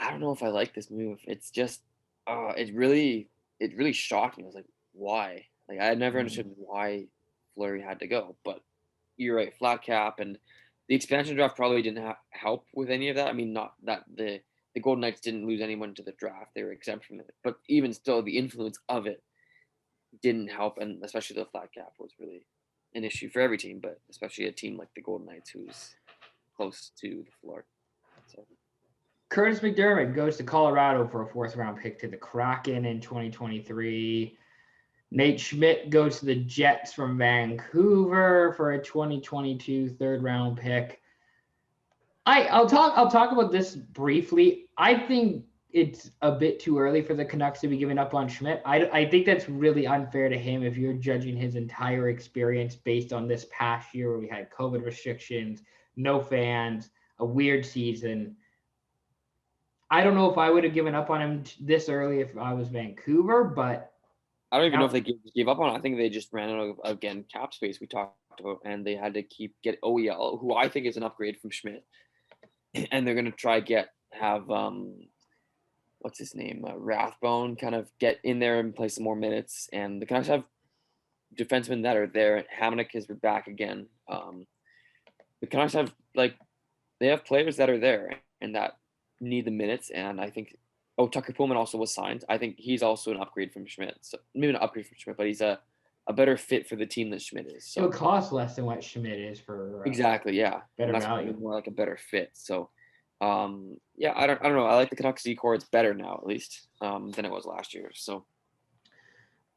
Speaker 2: I don't know if I like this move. It's just, it really shocked me. I was like, why? I never understood why Fleury had to go. But you're right, flat cap, and the expansion draft probably didn't help with any of that. I mean, not that the the Golden Knights didn't lose anyone to the draft; they were exempt from it. But even still, the influence of it didn't help, and especially the flat cap was really an issue for every team, but especially a team like the Golden Knights, who's close to the floor. So.
Speaker 1: Curtis McDermott goes to Colorado for a 4th-round pick to the Kraken in 2023. Nate Schmidt goes to the Jets from Vancouver for a 2022 3rd-round pick. I'll talk about this briefly. I think it's a bit too early for the Canucks to be giving up on Schmidt. I think that's really unfair to him if you're judging his entire experience based on this past year where we had COVID restrictions, no fans, a weird season. I don't know if I would have given up on him this early if I was Vancouver, but
Speaker 2: I don't even know if they gave up on it. I think they just ran out of, again, cap space we talked about, and they had to get OEL, who I think is an upgrade from Schmidt. And they're going to try have what's his name, Rathbone, kind of get in there and play some more minutes. And the Canucks have defensemen that are there. Hamonic is back again. The Canucks have they have players that are there and that need the minutes. And I think Tucker Pullman also was signed. I think he's also an upgrade from Schmidt. So maybe not an upgrade from Schmidt, but he's a better fit for the team than Schmidt is. So
Speaker 1: it'll cost less than what Schmidt is for
Speaker 2: exactly, yeah.
Speaker 1: Better
Speaker 2: that's
Speaker 1: value.
Speaker 2: More like a better fit. So yeah, I don't know. I like the Canucks decor. It's better now, at least, than it was last year. So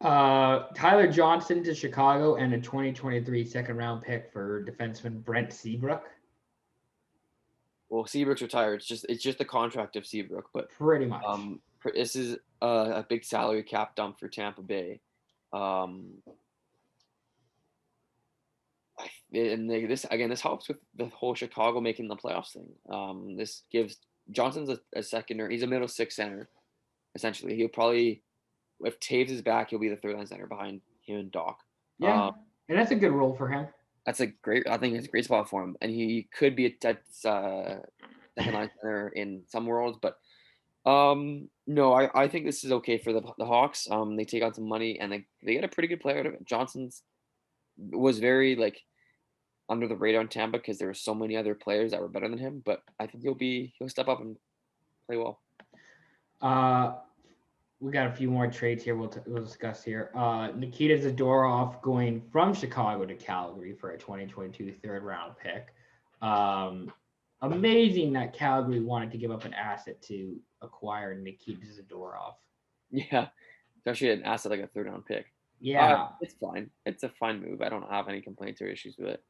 Speaker 1: Tyler Johnson to Chicago and a 2023 2nd-round pick for defenseman Brent Seabrook.
Speaker 2: Well, Seabrook's retired. It's just the contract of Seabrook, but
Speaker 1: pretty much.
Speaker 2: This is a big salary cap dump for Tampa Bay. This helps with the whole Chicago making the playoffs thing. This gives Johnson's a second, or he's a middle 6 center, essentially. He'll probably, if Taves is back, he'll be the 3rd-line center behind him and Doc.
Speaker 1: Yeah, and that's a good role for him.
Speaker 2: I think it's a great spot for him, and he could be a second-line center in some worlds, but no, I think this is okay for the Hawks. They take on some money, and they get a pretty good player out of it. Johnson's was very under the radar in Tampa because there were so many other players that were better than him, but I think he'll step up and play well.
Speaker 1: We got a few more trades here we'll discuss here. Nikita Zadorov going from Chicago to Calgary for a 2022 3rd-round pick. Amazing that Calgary wanted to give up an asset to acquire Nikita Zadorov.
Speaker 2: Yeah, especially an asset like a 3rd-round pick.
Speaker 1: Yeah,
Speaker 2: it's fine. It's a fine move. I don't have any complaints or issues with it.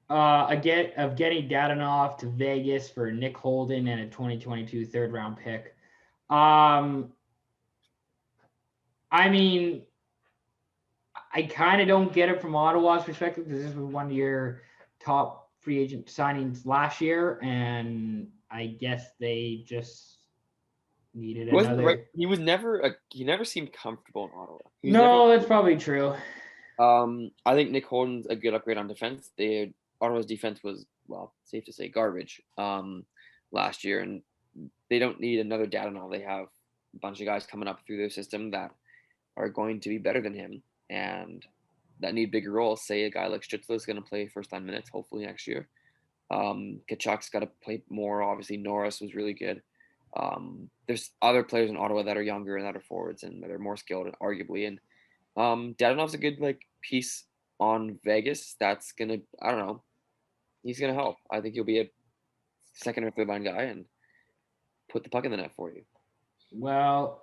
Speaker 1: Of getting Dadonov to Vegas for Nick Holden and a 2022 3rd-round pick. I mean, I kind of don't get it from Ottawa's perspective because this was one of your top free agent signings last year, and I guess they just needed another.
Speaker 2: Right. He never seemed comfortable in
Speaker 1: No,
Speaker 2: Ottawa.
Speaker 1: that's probably true.
Speaker 2: I think Nick Holden's a good upgrade on defense. Ottawa's defense was, well, safe to say, garbage last year, and they don't need another Dadonov. They have a bunch of guys coming up through their system that are going to be better than him and that need bigger roles. Say a guy like Stützle is going to play 1st-line minutes hopefully next year. Kachuk's got to play more. Obviously, Norris was really good. There's other players in Ottawa that are younger and that are forwards and that are more skilled, arguably. And Dadonov's a good piece on Vegas. That's gonna, I don't know, he's gonna help. I think he'll be a 2nd or 3rd-line guy and put the puck in the net for you.
Speaker 1: Well,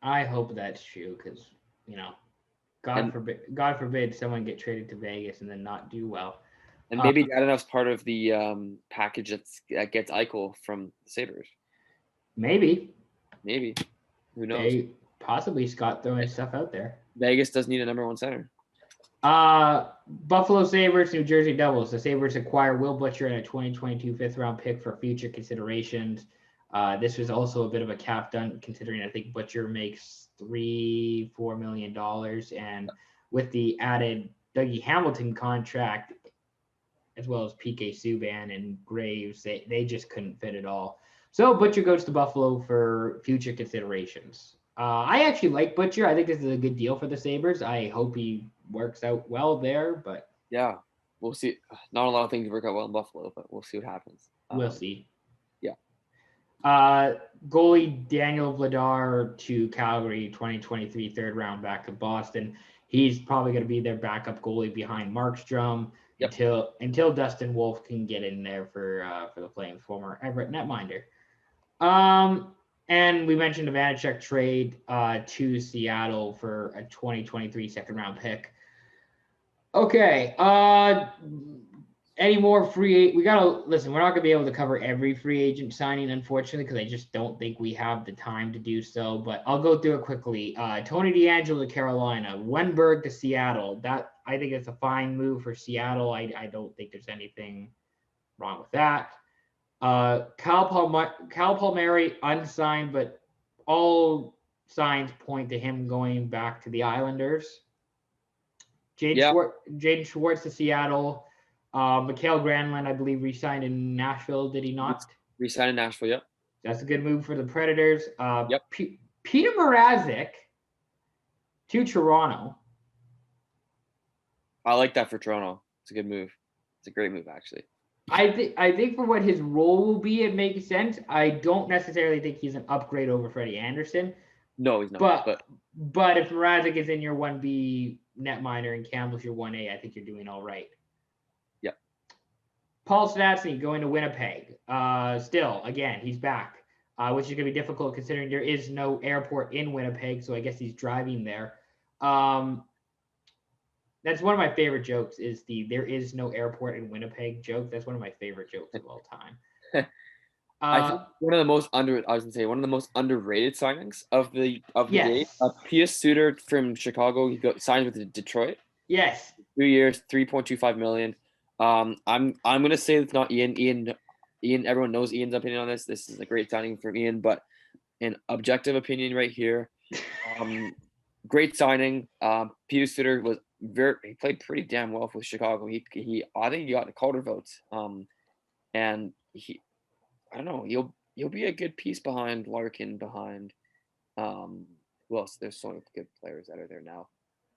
Speaker 1: I hope that's true because God forbid someone get traded to Vegas and then not do well.
Speaker 2: And maybe Dadonov's part of the package that gets Eichel from the Sabres. Maybe. Who knows?
Speaker 1: Possibly Scott throwing stuff out there.
Speaker 2: Vegas does need a number 1 center.
Speaker 1: Buffalo Sabres, New Jersey Devils. The Sabres acquire Will Butcher and a 2022 5th-round pick for future considerations. This was also a bit of a cap done considering I think Butcher makes $3-4 million, and with the added Dougie Hamilton contract as well as PK Subban and Graves, they just couldn't fit it all. So Butcher goes to Buffalo for future considerations. I actually like Butcher. I think this is a good deal for the Sabres. I hope he works out well there, but
Speaker 2: yeah, we'll see. Not a lot of things work out well in Buffalo, but we'll see what happens.
Speaker 1: We'll see.
Speaker 2: Yeah.
Speaker 1: Goalie Daniel Vladar to Calgary, 2023 third round back to Boston. He's probably going to be their backup goalie behind Markstrom until Dustin Wolf can get in there for the Flames, former Everett netminder. And we mentioned the Vanacek trade to Seattle for a 2023 second round pick. Okay. Any more we gotta listen. We're not gonna be able to cover every free agent signing, unfortunately, because I just don't think we have the time to do so. But I'll go through it quickly. Tony DeAngelo to Carolina, Wenberg to Seattle. That I think it's a fine move for Seattle. I don't think there's anything wrong with that. Cal Palmieri unsigned, but all signs point to him going back to the Islanders. Jaden Schwartz to Seattle. Mikhail Granlund, I believe, re-signed in Nashville. Did he not?
Speaker 2: Re-signed in Nashville, yep.
Speaker 1: That's a good move for the Predators. Peter Mrazek to Toronto.
Speaker 2: I like that for Toronto. It's a good move. It's a great move, actually.
Speaker 1: I think for what his role will be, it makes sense. I don't necessarily think he's an upgrade over Freddie Anderson.
Speaker 2: No, he's not.
Speaker 1: But if Mrazek is in your 1B netminder and Campbell's your 1A, I think you're doing all right.
Speaker 2: Yep.
Speaker 1: Paul Stastny going to Winnipeg. Still, again, he's back, which is going to be difficult considering there is no airport in Winnipeg, so I guess he's driving there. That's one of my favorite jokes is there is no airport in Winnipeg joke. That's one of my favorite jokes of all time.
Speaker 2: I think one of the most underrated signings of the day. Pius Suter from Chicago. He signed with Detroit.
Speaker 1: Yes.
Speaker 2: 2 years, $3.25 million. I'm gonna say it's not Ian. Ian. Everyone knows Ian's opinion on this. This is a great signing from Ian, but an objective opinion right here. Great signing. Pius Suter he played pretty damn well with Chicago. I think he got the Calder votes. And I don't know. He'll be a good piece behind Larkin. Behind who else? There's so many good players that are there now.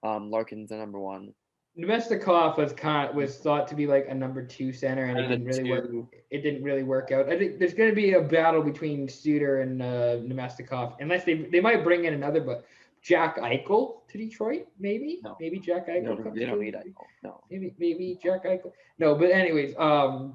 Speaker 2: Larkin's the number one.
Speaker 1: Nemestikov was thought to be like a number 2 center, and it didn't really work. It didn't really work out. I think there's going to be a battle between Suter and Nemestikov, unless they might bring in another, but Jack Eichel to Detroit, maybe.
Speaker 2: No.
Speaker 1: Maybe Jack Eichel.
Speaker 2: They don't need Eichel. No.
Speaker 1: Maybe Jack Eichel. No, but anyways,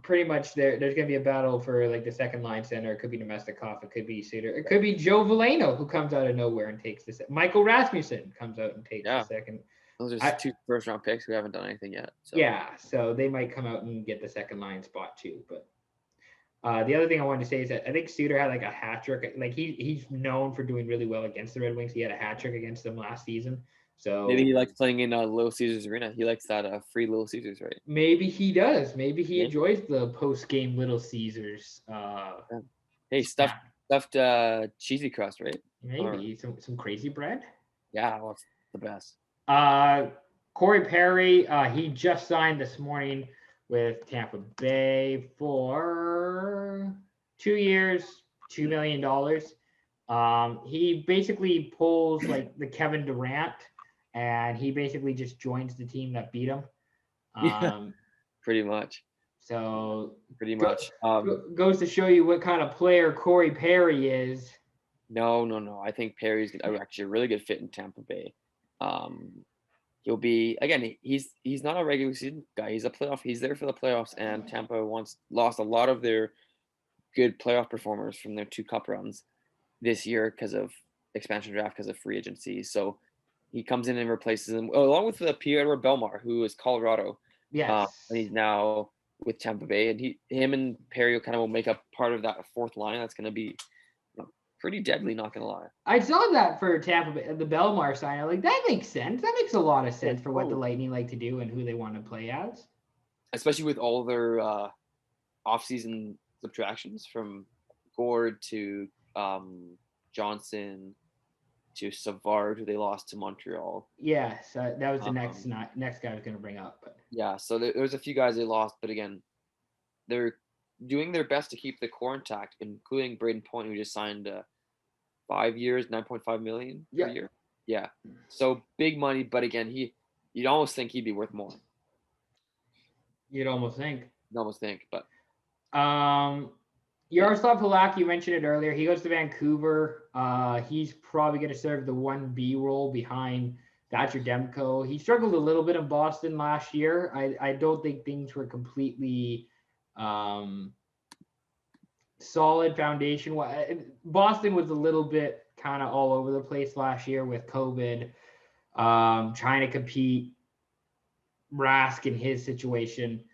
Speaker 1: pretty much there's gonna be a battle for like the second line center. It could be Nemestikov. It could be Suter. It could be Joe Veleno, who comes out of nowhere and takes the second. Michael Rasmussen comes out and takes the second.
Speaker 2: Those are 2 first-round picks who haven't done anything yet. So.
Speaker 1: Yeah, so they might come out and get the second line spot too, but. The other thing I wanted to say is that I think Suter had like a hat trick. Like he's known for doing really well against the Red Wings. He had a hat trick against them last season. So
Speaker 2: maybe he likes playing in Little Caesars Arena. He likes that free Little Caesars, right?
Speaker 1: Maybe he does. Maybe he enjoys the post-game Little Caesars.
Speaker 2: Hey, stuffed cheesy crust, right?
Speaker 1: Maybe some crazy bread.
Speaker 2: Yeah, well, it's the best.
Speaker 1: Corey Perry, he just signed this morning with Tampa Bay for 2 years, $2 million. He basically pulls like the Kevin Durant, and he basically just joins the team that beat him.
Speaker 2: Pretty much.
Speaker 1: So
Speaker 2: pretty much
Speaker 1: goes to show you what kind of player Corey Perry is.
Speaker 2: No. I think Perry's actually a really good fit in Tampa Bay. He'll be again. He's not a regular season guy. He's a playoff. He's there for the playoffs. And Tampa lost a lot of their good playoff performers from their 2 cup runs this year because of expansion draft, because of free agency. So he comes in and replaces him along with Pierre-Edouard Bellemare, who is Colorado.
Speaker 1: Yes,
Speaker 2: and he's now with Tampa Bay, and him and Perry will make up part of that 4th line. That's going to be pretty deadly, not gonna lie.
Speaker 1: I saw that for Tampa Bay, the Bellemare sign. Like that makes sense. That makes a lot of sense for what the Lightning like to do and who they want to play as.
Speaker 2: Especially with all their off-season subtractions from Gord to Johnson to Savard, who they lost to Montreal.
Speaker 1: Yes, that was the next guy I was gonna bring up. But
Speaker 2: yeah, so there's a few guys they lost, but again, they're doing their best to keep the core intact, including Braden Point, who just signed 5 years, $9.5 million per year. Yeah. So big money, but again, you'd almost think he'd be worth more.
Speaker 1: You'd almost think.
Speaker 2: But
Speaker 1: Yaroslav Halak, you mentioned it earlier. He goes to Vancouver. He's probably going to serve the 1B role behind Thatcher Demko. He struggled a little bit in Boston last year. I don't think things were completely solid foundation. Boston was a little bit kind of all over the place last year with COVID, trying to compete. Rask in his situation.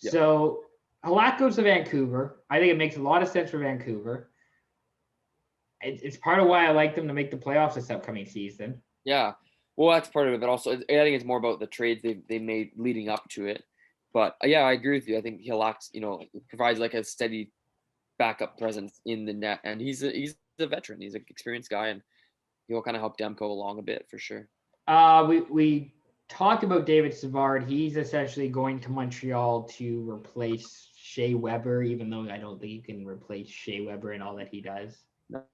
Speaker 2: Yeah.
Speaker 1: So Halak goes to Vancouver. I think it makes a lot of sense for Vancouver. It's part of why I like them to make the playoffs this upcoming season.
Speaker 2: Yeah. Well, that's part of it, but also I think it's more about the trades they made leading up to it. But yeah, I agree with you. I think Halak's, provides like a steady backup presence in the net, and he's a veteran. He's an experienced guy, and he'll kind of help Demko along a bit for sure.
Speaker 1: We talked about David Savard. He's essentially going to Montreal to replace Shea Weber, even though I don't think you can replace Shea Weber in all that he does.
Speaker 2: No.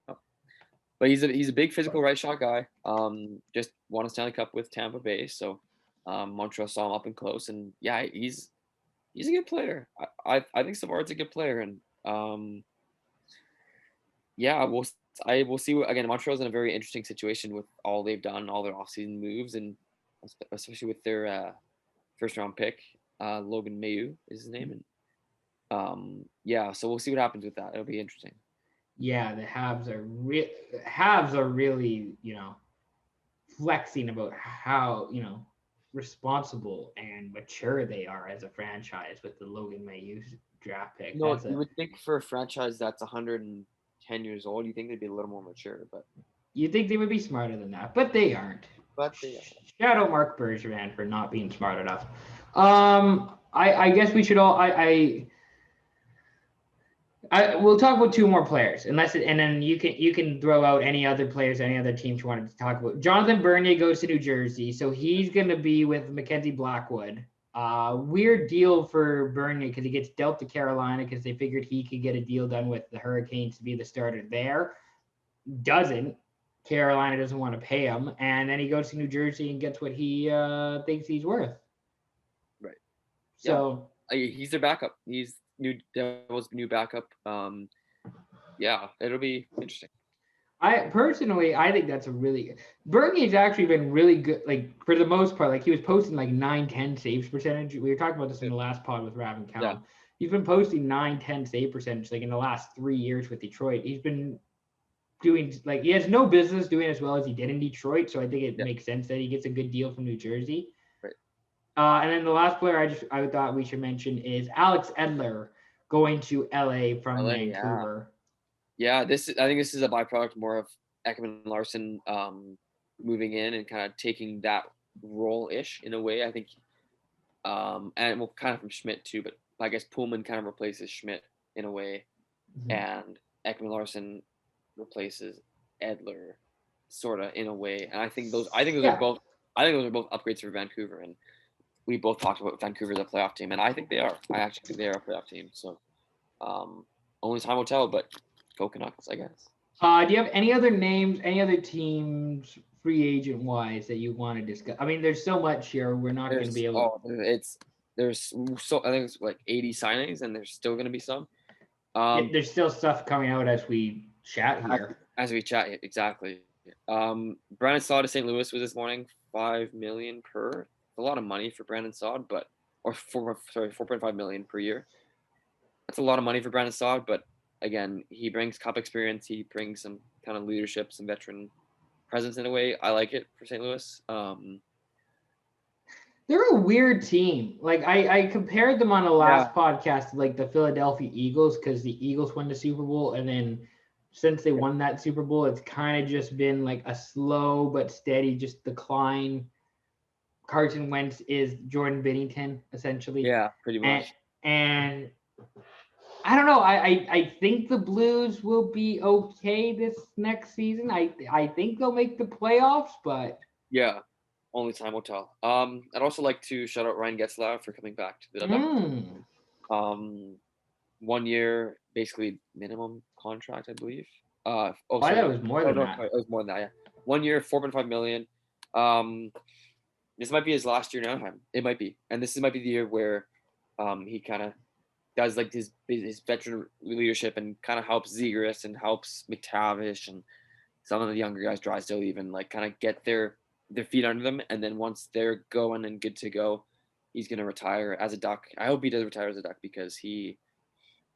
Speaker 2: But he's a big physical right shot guy. Just won a Stanley Cup with Tampa Bay, so Montreal saw him up and close, and yeah, he's a good player. I think Savard's a good player, and yeah, we'll see. Again, Montreal's in a very interesting situation with all they've done, all their offseason moves, and especially with their first round pick, Logan Mailloux is his name, and yeah, so we'll see what happens with that. It'll be interesting.
Speaker 1: Yeah, the Habs are really, flexing about how, responsible and mature they are as a franchise with the Logan Mailloux draft pick.
Speaker 2: No, you would think for a franchise that's 110 years old, you think they'd be a little more mature, but
Speaker 1: you think they would be smarter than that, but they aren't. Shout out Mark Bergevin for not being smart enough. I guess we should all we'll talk about two more players, and then you can throw out any other players, any other teams you wanted to talk about. Jonathan Bernier goes to New Jersey, so he's going to be with Mackenzie Blackwood. Weird deal for Bernier because he gets dealt to Carolina because they figured he could get a deal done with the Hurricanes to be the starter there. Doesn't. Carolina doesn't want to pay him, and then he goes to New Jersey and gets what he thinks he's worth.
Speaker 2: Right.
Speaker 1: So
Speaker 2: he's their backup. He's Devil's new backup. Yeah, it'll be interesting.
Speaker 1: I think that's Bernier's actually been really good, like for the most part. Like he was posting like 9-10 saves percentage. We were talking about this in the last pod with Rav and Cal. Yeah. He's been posting 9-10 save percentage like in the last 3 years with Detroit. He's been doing he has no business doing as well as he did in Detroit. So I think it makes sense that he gets a good deal from New Jersey.
Speaker 2: Right.
Speaker 1: And then the last player I thought we should mention is Alex Edler going to LA from Vancouver.
Speaker 2: Yeah, I think this is a byproduct more of Ekman Larson moving in and kind of taking that role-ish in a way. I think, and well, kind of from Schmidt too, but I guess Pullman kind of replaces Schmidt in a way, and Ekman Larson replaces Edler, sort of in a way. And I think those are both upgrades for Vancouver. And we both talked about Vancouver as a playoff team, and I think they are. I actually think they are a playoff team. So only time will tell, but go Canucks, I guess.
Speaker 1: Do you have any other names, any other teams, free agent wise, that you want to discuss? I mean, there's so much here. We're not going to be able.
Speaker 2: There's I think it's like 80 signings, and there's still going to be some.
Speaker 1: There's still stuff coming out as we chat here.
Speaker 2: As we chat, exactly. Brandon Saad to St. Louis was this morning, $5 million per. A lot of money for Brandon Saad, or 4.5 million per year. That's a lot of money for Brandon Saad, but again, he brings cup experience. He brings some kind of leadership, some veteran presence in a way. I like it for St. Louis.
Speaker 1: They're a weird team. Like I compared them on the last podcast to like the Philadelphia Eagles because the Eagles won the Super Bowl, and then since they won that Super Bowl, it's kind of just been like a slow but steady just decline. Carson Wentz is Jordan Binnington, essentially.
Speaker 2: Yeah, pretty much.
Speaker 1: And I don't know. I think the Blues will be okay this next season. I think they'll make the playoffs, but
Speaker 2: yeah, only time will tell. I'd also like to shout out Ryan Getzlaf for coming back to the Ducks. 1 year, basically minimum contract, I believe.
Speaker 1: That was more than that.
Speaker 2: It was more than that. Yeah, 1 year, $4.5 million. This might be his last year in Anaheim. It might be, and this might be the year where he kind of does like his veteran leadership and kind of helps Zegras and helps McTavish and some of the younger guys, Drysdale even, like kind of get their feet under them. And then once they're going and good to go, he's going to retire as a Duck. I hope he does retire as a Duck because he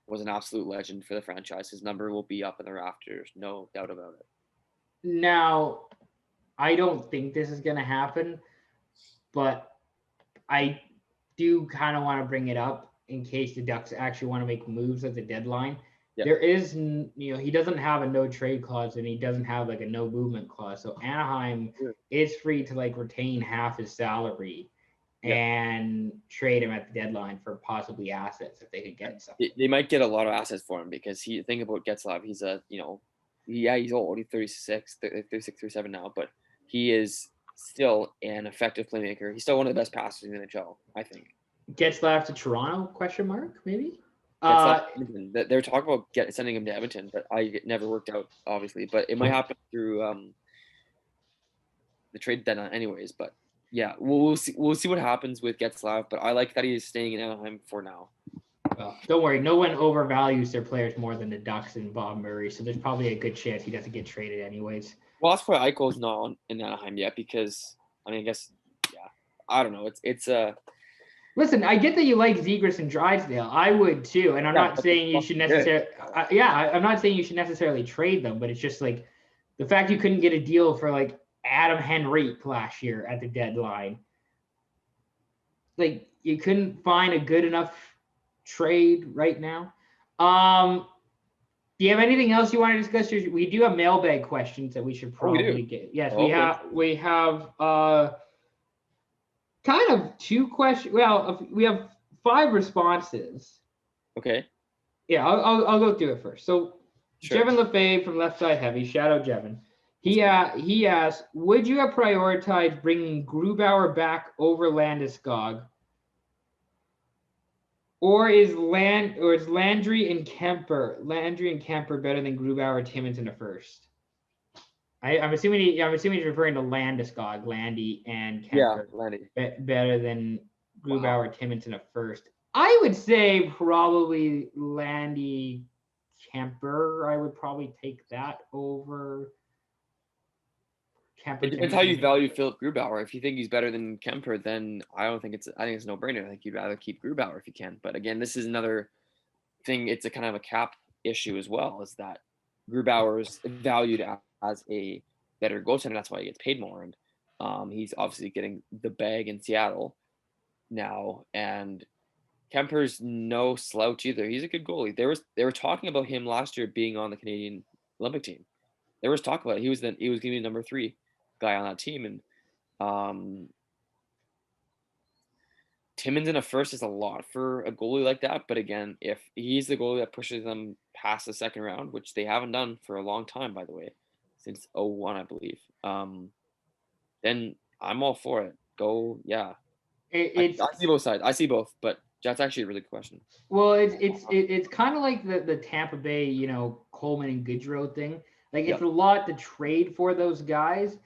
Speaker 2: was an absolute legend for the franchise. His number will be up in the rafters, no doubt about it.
Speaker 1: Now, I don't think this is going to happen, but I do kind of want to bring it up in case the Ducks actually want to make moves at the deadline. Yep. There is, he doesn't have a no trade clause and he doesn't have like a no movement clause. So Anaheim is free to like retain half his salary and trade him at the deadline for possibly assets if they could get something.
Speaker 2: They might get a lot of assets for him because think about Getzlaf. He's he's old. He's 36, 37 now, but he is still an effective playmaker. He's still one of the best passers in the NHL, I think.
Speaker 1: Getzlaf to Toronto? Question mark? Maybe.
Speaker 2: They're talking about sending him to Edmonton, but it never worked out, obviously. But it might happen through the trade deadline, anyways. But yeah, we'll see. We'll see what happens with Getzlaf. But I like that he's staying in Anaheim for now.
Speaker 1: Well, don't worry. No one overvalues their players more than the Ducks and Bob Murray, so there's probably a good chance he doesn't get traded anyways.
Speaker 2: Well, that's why Eichel's not in Anaheim yet because I guess I don't know. It's a.
Speaker 1: Listen, I get that you like Zegras and Drysdale. I would too, and I'm not saying you should necessarily. I'm not saying you should necessarily trade them, but it's just like the fact you couldn't get a deal for like Adam Henrique last year at the deadline. Like you couldn't find a good enough trade right now. Do you have anything else you want to discuss? We do have mailbag questions that we should probably get. Yes, we have. Kind of 2 questions. Well, we have 5 responses.
Speaker 2: Okay.
Speaker 1: Yeah, I'll go through it first. So, sure. Jevin Lefebvre from Left Side Heavy, shout out Jevin. He asked, would you have prioritized bringing Grubauer back over Landeskog, or is Landry and Kemper better than Grubauer, Timmins in the first? I'm assuming he's referring to Landeskog, Landy, and Kemper.
Speaker 2: Yeah, Landy.
Speaker 1: Better than Grubauer, Timmins in a first. I would say probably Landy, Kemper. I would probably take that over Kemper.
Speaker 2: It depends how you value Philip Grubauer. If you think he's better than Kemper, then I think it's a no-brainer. I think you'd rather keep Grubauer if you can. But again, this is another thing. It's a kind of a cap issue as well. Is that Grubauer's valued as a better goaltender. That's why he gets paid more. And he's obviously getting the bag in Seattle now. And Kemper's no slouch either. He's a good goalie. They were talking about him last year being on the Canadian Olympic team. There was talk about it. He was going to be the number 3 guy on that team. And Timmins in a first is a lot for a goalie like that. But again, if he's the goalie that pushes them past the second round, which they haven't done for a long time, by the way, since 2001, I believe, then I'm all for it. Go, yeah. I see both sides. I see both, but that's actually a really good question.
Speaker 1: Well, it's kind of like the Tampa Bay, Coleman and Goodrow thing. Like it's a lot to trade for those guys,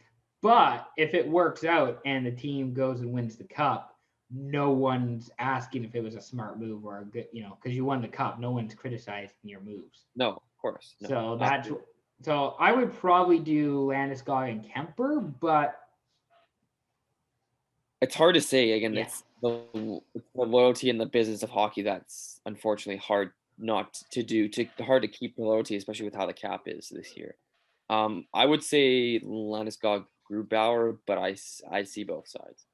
Speaker 1: but if it works out and the team goes and wins the cup, no one's asking if it was a smart move or a good, because you won the cup. No one's criticizing your moves.
Speaker 2: No, of course. No,
Speaker 1: so I would probably do Landeskog and Kemper, but
Speaker 2: it's hard to say. Again, it's the loyalty in the business of hockey that's unfortunately hard not to do. Hard to keep the loyalty, especially with how the cap is this year. I would say Landeskog, Grubauer, but I see both sides.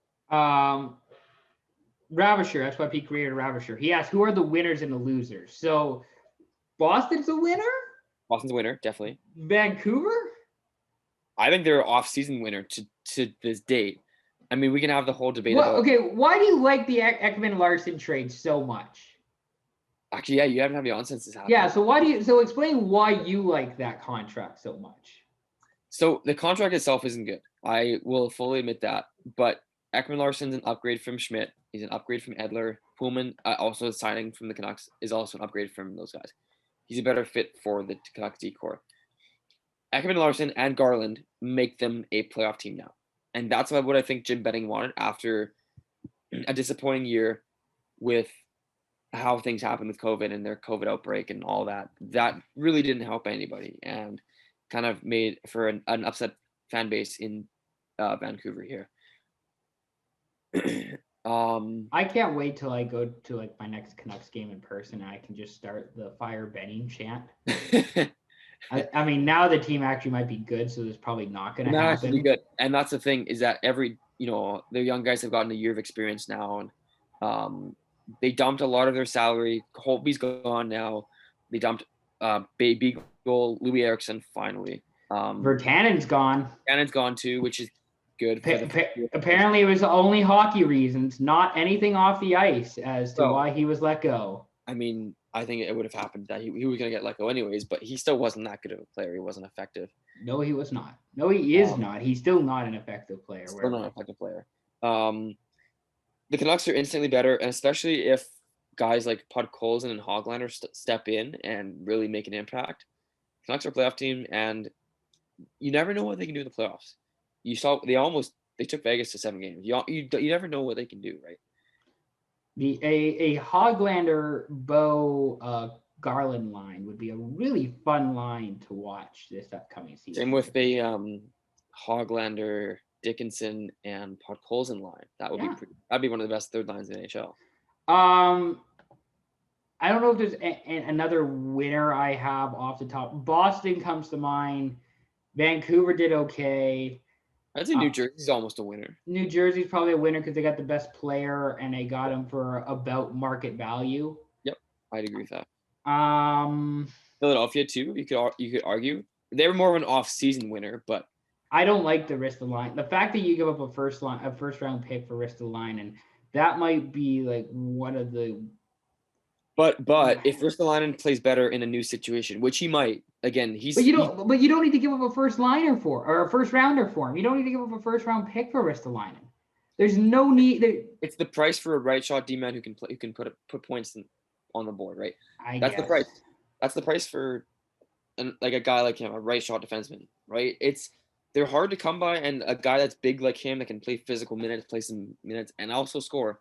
Speaker 1: Ravisher, that's why Pete created Ravisher. He asked, who are the winners and the losers? So Boston's a winner?
Speaker 2: Boston's a winner, definitely.
Speaker 1: Vancouver?
Speaker 2: I think they're an off-season winner to this date. I mean, we can have the whole debate about...
Speaker 1: Okay, why do you like the Ekman-Larson trade so much?
Speaker 2: Actually, yeah, you haven't had me on since this happened.
Speaker 1: Yeah, so explain why you like that contract so much.
Speaker 2: So the contract itself isn't good. I will fully admit that. But Ekman-Larsson's an upgrade from Schmidt. He's an upgrade from Edler. Pullman, also signing from the Canucks, is also an upgrade from those guys. He's a better fit for the Canucks D-core. Ekman-Larsson and Garland make them a playoff team now. And that's what I think Jim Benning wanted after a disappointing year with how things happened with COVID and their COVID outbreak and all that. That really didn't help anybody and kind of made for an upset fan base in Vancouver here.
Speaker 1: I can't wait till I go to like my next Canucks game in person and I can just start the Fire Benning chant. I mean, now the team actually might be good, so there's probably not going to happen.
Speaker 2: Be good, and that's the thing is that their young guys have gotten a year of experience now, and they dumped a lot of their salary. Holtby's gone now. They dumped Baby Goal, Louis Eriksson finally.
Speaker 1: Virtanen's gone.
Speaker 2: Virtanen's gone too, which is good.
Speaker 1: Apparently, it was only hockey reasons, not anything off the ice as to why he was let go.
Speaker 2: I mean, I think it would have happened that he was going to get let go anyways, but he still wasn't that good of a player. He wasn't effective.
Speaker 1: No, he was not. No, he is not. He's still not an effective player.
Speaker 2: Still not an effective player. The Canucks are instantly better, and especially if guys like Podkolzin and Hoglander step in and really make an impact. Canucks are a playoff team, and you never know what they can do in the playoffs. You saw they took Vegas to 7 games. You never know what they can do, right?
Speaker 1: A Hoglander Bo Garland line would be a really fun line to watch this upcoming season.
Speaker 2: Same with the Hoglander, Dickinson, and Podkolzin line. That'd be one of the best third lines in the NHL.
Speaker 1: I don't know if there's another winner I have off the top. Boston comes to mind. Vancouver did okay.
Speaker 2: I'd say New Jersey's almost a winner.
Speaker 1: New Jersey's probably a winner because they got the best player and they got him for about market value.
Speaker 2: Yep, I'd agree with that. Philadelphia too. You could argue they were more of an off-season winner, but
Speaker 1: I don't like the Ristolainen. The fact that you give up a first round pick for Ristolainen, that might be like one of the.
Speaker 2: But if Ristolainen plays better in a new situation, which he might, again,
Speaker 1: But you don't need to give up a first rounder for him. You don't need to give up a first round pick for Ristolainen. There's no need.
Speaker 2: It's the price for a right shot D-man who can put points on the board, right? That's the price. That's the price for like a guy like him, a right shot defenseman, right? They're hard to come by, and a guy that's big like him that can play physical minutes, play some minutes, and also score.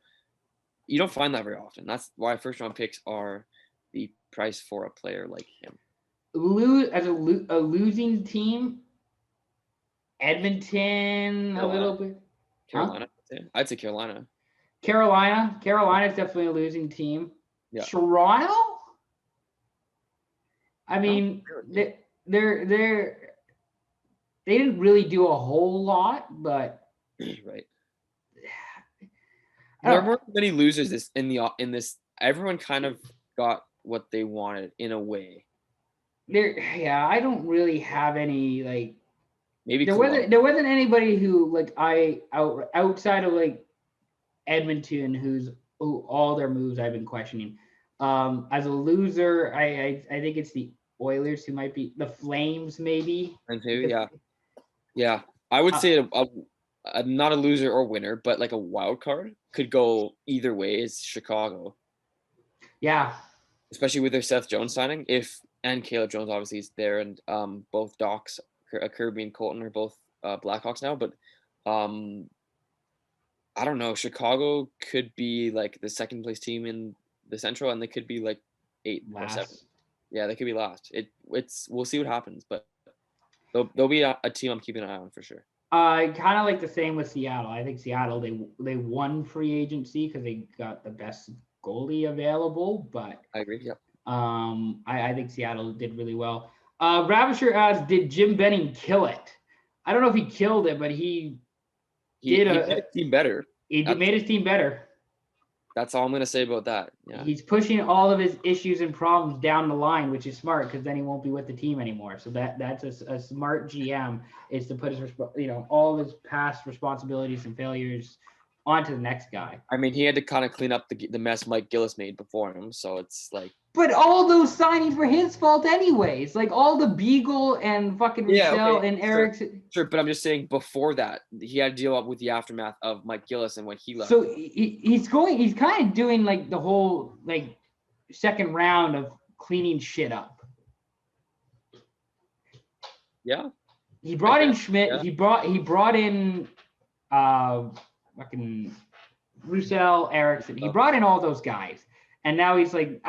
Speaker 2: You don't find that very often. That's why first round picks are the price for a player like him.
Speaker 1: As a losing team, Edmonton a little bit.
Speaker 2: Carolina, I'd say Carolina.
Speaker 1: Carolina's definitely a losing team.
Speaker 2: Yeah.
Speaker 1: Toronto. I mean, they didn't really do a whole lot, but
Speaker 2: right. There weren't many losers in this. Everyone kind of got what they wanted in a way.
Speaker 1: I don't really have any like.
Speaker 2: Maybe
Speaker 1: there wasn't anybody who outside of like Edmonton who all their moves I've been questioning. As a loser, I think it's the Oilers who might be the Flames maybe.
Speaker 2: And maybe yeah. I would say not a loser or winner, but like a wild card could go either way. Is Chicago.
Speaker 1: Yeah.
Speaker 2: Especially with their Seth Jones signing, and Caleb Jones obviously is there, and both Docs, Kirby and Colton are both Blackhawks now, but I don't know. Chicago could be like the second place team in the Central, and they could be like 8 or 7. Yeah, they could be last. We'll see what happens, but they'll be a team I'm keeping an eye on for sure.
Speaker 1: I kind of like the same with Seattle. I think Seattle they won free agency because they got the best goalie available, but
Speaker 2: I agree. Yeah.
Speaker 1: I think Seattle did really well. Ravisher asks, did Jim Benning kill it? I don't know if he killed it, but he made his team better. He made his team better.
Speaker 2: That's all I'm going to say about that. Yeah.
Speaker 1: He's pushing all of his issues and problems down the line, which is smart because then he won't be with the team anymore. So that's a smart GM is to put his all of his past responsibilities and failures onto the next guy.
Speaker 2: I mean, he had to kind of clean up the mess Mike Gillis made before him, so it's like.
Speaker 1: But all those signings were his fault anyways. Like all the Beagle and fucking Michelle and Erickson.
Speaker 2: Sure, but I'm just saying before that, he had to deal up with the aftermath of Mike Gillis and when he left.
Speaker 1: So he's kind of doing like the whole like second round of cleaning shit up.
Speaker 2: Yeah.
Speaker 1: He brought in Schmidt. Yeah. He brought in fucking Roussel, Erickson. He brought in all those guys. And now he's like,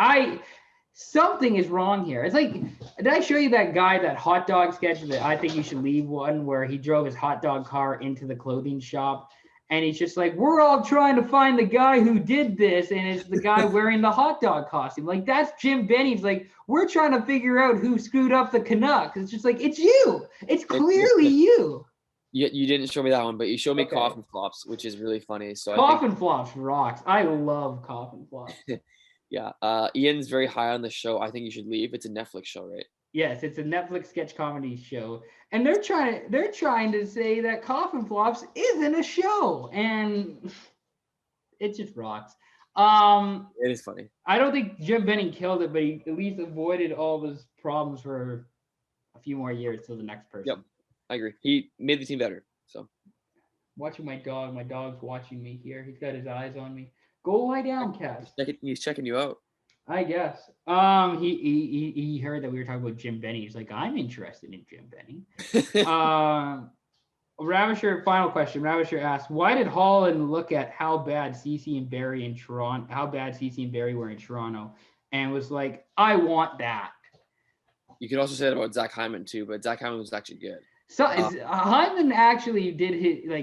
Speaker 1: something is wrong here. It's like, did I show you that guy, that hot dog sketch that I think you should leave one, where he drove his hot dog car into the clothing shop? And he's just like, we're all trying to find the guy who did this. And it's the guy wearing the hot dog costume. Like, that's Jim Benny's. Like, we're trying to figure out who screwed up the Canucks. It's just like, it's you. It's clearly you.
Speaker 2: You didn't show me that one, but you showed me
Speaker 1: Okay.
Speaker 2: Coffin Flops, which is really funny. So
Speaker 1: Coffin Flops rocks. I love Coffin Flops.
Speaker 2: Yeah. Ian's very high on the show. I think you should leave. It's a Netflix show, right?
Speaker 1: Yes, it's a Netflix sketch comedy show, and they're trying to say that Coffin Flops isn't a show, and it just rocks.
Speaker 2: It is funny.
Speaker 1: I don't think Jim Benning killed it, but he at least avoided all those problems for a few more years till the next person.
Speaker 2: Yep, I agree. He made the team better. So
Speaker 1: watching my dog. My dog's watching me here. He's got his eyes on me. Go lie down, Cass.
Speaker 2: He's checking you out.
Speaker 1: I guess. He heard that we were talking about Jim Benning. He's like, I'm interested in Jim Benning. Ravisher, final question. Ravisher asked, why did Holland look at how bad CC and Barry were in Toronto, and was like, I want that.
Speaker 2: You could also say that about Zach Hyman too, but Zach Hyman was actually good.
Speaker 1: So Hyman actually did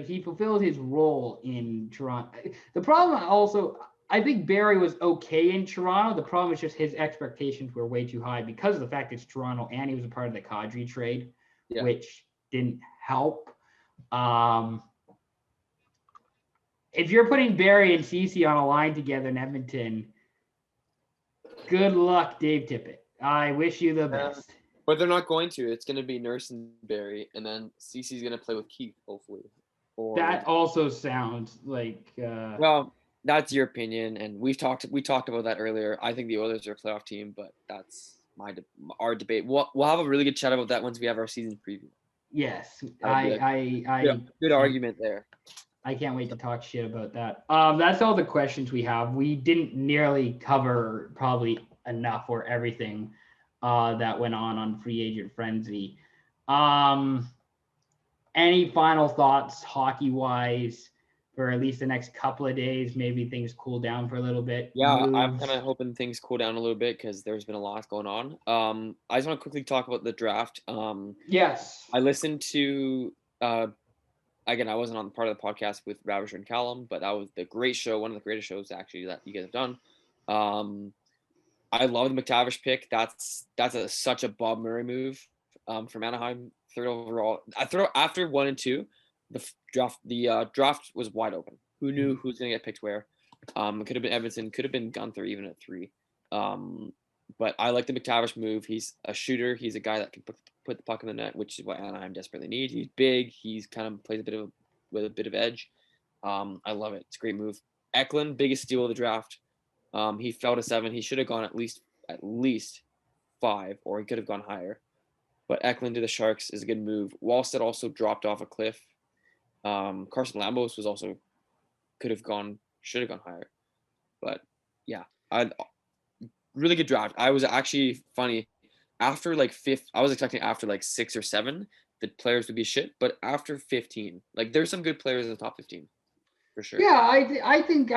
Speaker 1: he fulfilled his role in Toronto. The problem also, I think Barry was okay in Toronto. The problem is just his expectations were way too high because of the fact it's Toronto and he was a part of the Kadri trade, which didn't help. If you're putting Barry and Cece on a line together in Edmonton, good luck, Dave Tippett. I wish you the best.
Speaker 2: But they're not going to. It's going to be Nurse and Barry, and then Cece's going to play with Keith, hopefully.
Speaker 1: That also sounds like.
Speaker 2: Well, that's your opinion, and we talked about that earlier. I think the Oilers are a playoff team, but that's our debate. We'll have a really good chat about that once we have our season preview.
Speaker 1: Yes,
Speaker 2: good argument there.
Speaker 1: I can't wait to talk shit about that. That's all the questions we have. We didn't nearly cover probably enough or everything that went on Free Agent Frenzy. Any final thoughts hockey-wise for at least the next couple of days? Maybe things cool down for a little bit.
Speaker 2: Yeah, I'm kind of hoping things cool down a little bit because there's been a lot going on. I just want to quickly talk about the draft.
Speaker 1: Yes.
Speaker 2: I listened to again, I wasn't on part of the podcast with Ravisher and Callum, but that was the great show, one of the greatest shows actually that you guys have done. I love the McTavish pick. That's such a Bob Murray move from Anaheim, third overall. After 1 and 2, the draft was wide open. Who knew who's going to get picked where? It could have been Edmonton, could have been Gunther even at 3. But I like the McTavish move. He's a shooter. He's a guy that can put the puck in the net, which is what Anaheim desperately needs. He's big. He's kind of plays with a bit of edge. I love it. It's a great move. Eklund, biggest steal of the draft. He fell to 7. He should have gone at least 5, or he could have gone higher. But Eklund to the Sharks is a good move. Wallstead also dropped off a cliff. Carson Lambos was also should have gone higher. But yeah, really good draft. I was actually funny. After like 5th, I was expecting after like 6 or 7, the players would be shit. But after 15, like there's some good players in the top 15 for sure.
Speaker 1: Yeah, I think,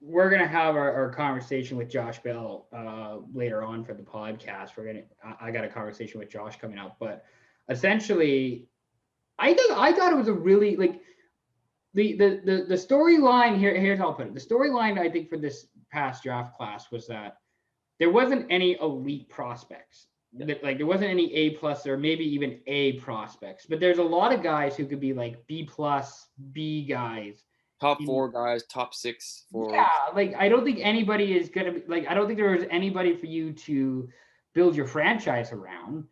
Speaker 1: we're going to have our conversation with Josh Bell later on for the podcast. I got a conversation with Josh coming up, but essentially I thought it was a really the storyline here. Here's how I'll put it. The storyline I think for this past draft class was that there wasn't any elite prospects. Yeah. There wasn't any A+ or maybe even A prospects, but there's a lot of guys who could be like B+, B guys.
Speaker 2: Top 4 guys, top 6 forwards.
Speaker 1: Yeah, I don't think anybody is gonna be I don't think there was anybody for you to build your franchise around.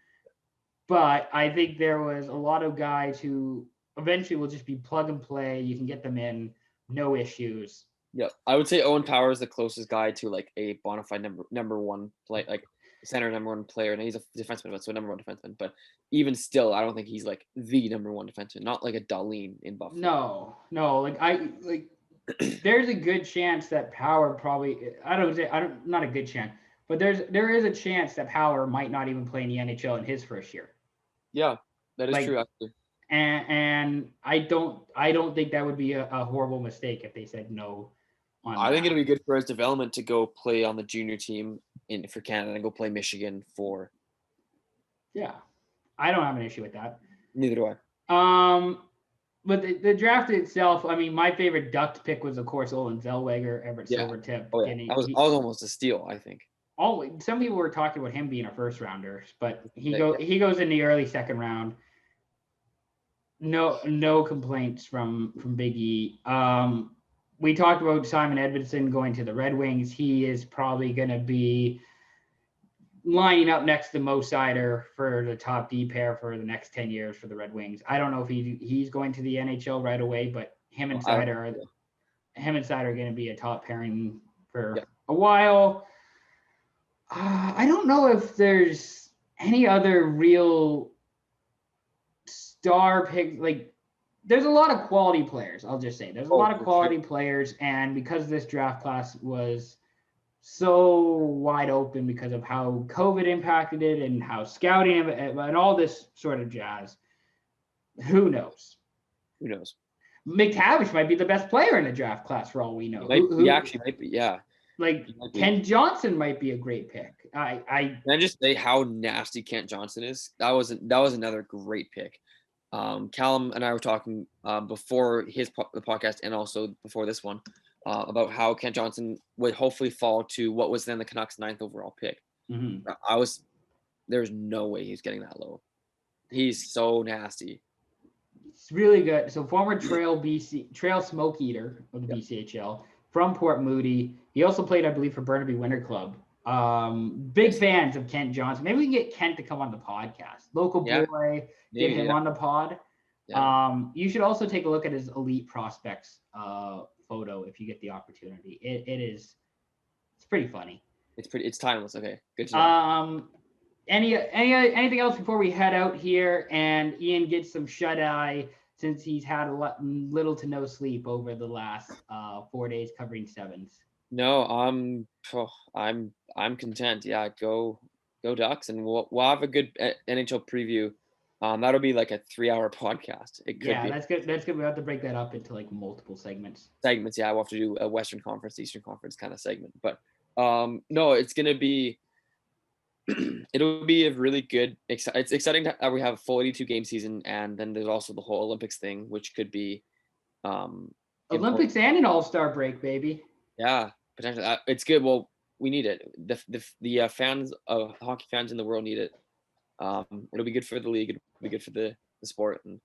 Speaker 1: But I think there was a lot of guys who eventually will just be plug and play. You can get them in, no issues.
Speaker 2: Yeah, I would say Owen Power is the closest guy to like a bona fide number one play, like center number 1 player, and he's a defenseman, so number 1 defenseman. But even still, I don't think he's like the number 1 defenseman. Not like a Darlene in Buffalo. No. There's a good chance that Power probably. Not a good chance, but there is a chance that Power might not even play in the NHL in his first year. Yeah, that is true actually.
Speaker 1: And I don't think that would be a horrible mistake if they said no
Speaker 2: I think it'll be good for his development to go play on the junior team for Canada and go play Michigan for.
Speaker 1: Yeah, I don't have an issue with that.
Speaker 2: Neither do I.
Speaker 1: But the draft itself, I mean, my favorite Ducks pick was, of course, Olin Zellweger, Everett Silvertip.
Speaker 2: Oh, yeah. That was almost a steal, I think.
Speaker 1: Some people were talking about him being a first rounder, but he goes in the early second round. No complaints from Big E. We talked about Simon Edmondson going to the Red Wings. He is probably going to be lining up next to Mo Seider for the top D pair for the next 10 years for the Red Wings. I don't know if he's going to the NHL right away, but him and Seider are going to be a top pairing for a while. I don't know if there's any other real star pick. Like, there's a lot of quality players. I'll just say there's a lot of quality players, and because this draft class was so wide open because of how COVID impacted it and how scouting and all this sort of jazz, who knows?
Speaker 2: Who knows?
Speaker 1: McTavish might be the best player in the draft class for all we know.
Speaker 2: He actually might be, yeah.
Speaker 1: Like Kent Johnson might be a great pick.
Speaker 2: Can I just say how nasty Kent Johnson is? That was another great pick. Callum and I were talking before the podcast and also before this one about how Kent Johnson would hopefully fall to what was then the Canucks' 9th overall pick.
Speaker 1: Mm-hmm.
Speaker 2: There's no way he's getting that low. He's so nasty.
Speaker 1: It's really good. So former Trail Smoke Eater of the BCHL from Port Moody. He also played, I believe, for Burnaby Winter Club. Big fans of Kent Johnson. Maybe we can get Kent to come on the podcast. Local boy, get him on the pod. Yeah. You should also take a look at his elite prospects photo if you get the opportunity. It's pretty funny. It's
Speaker 2: timeless. Okay, good to know.
Speaker 1: Anything else before we head out here and Ian gets some shut eye since he's had little to no sleep over the last 4 days covering sevens?
Speaker 2: No, I'm content. Yeah, go Ducks, and we'll have a good NHL preview. That'll be like a 3-hour podcast. It could be.
Speaker 1: That's good. That's good. We have to break that up into like multiple segments.
Speaker 2: Yeah, we'll have to do a Western Conference, Eastern Conference kind of segment. But no, it's gonna be. It'll be a really good. It's exciting that we have a full 82 game season, and then there's also the whole Olympics thing, which could be.
Speaker 1: Olympics and an All-Star break, baby.
Speaker 2: Yeah, potentially. It's good. Well, we need it. The fans, hockey fans in the world need it. It'll be good for the league. It'll be good for the sport. And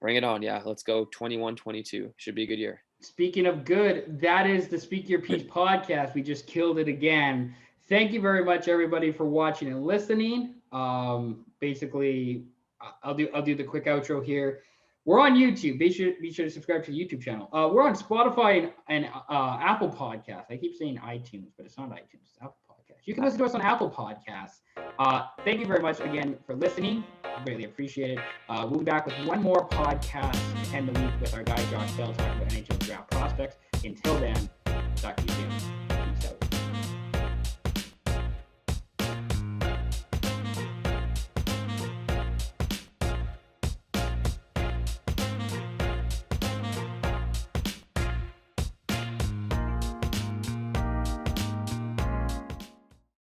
Speaker 2: bring it on. Yeah, let's go 21-22. Should be a good year. Speaking of good, that is the Speak Your Piece podcast. We just killed it again. Thank you very much, everybody, for watching and listening. Basically, I'll do the quick outro here. We're on YouTube. Be sure to subscribe to the YouTube channel. We're on Spotify and Apple Podcasts. I keep saying iTunes, but it's not iTunes. It's Apple Podcasts. You can listen to us on Apple Podcasts. Thank you very much again for listening. Greatly appreciate it. We'll be back with one more podcast to end the week with our guy Josh Bell talking about NHL draft prospects. Until then, talk to you soon.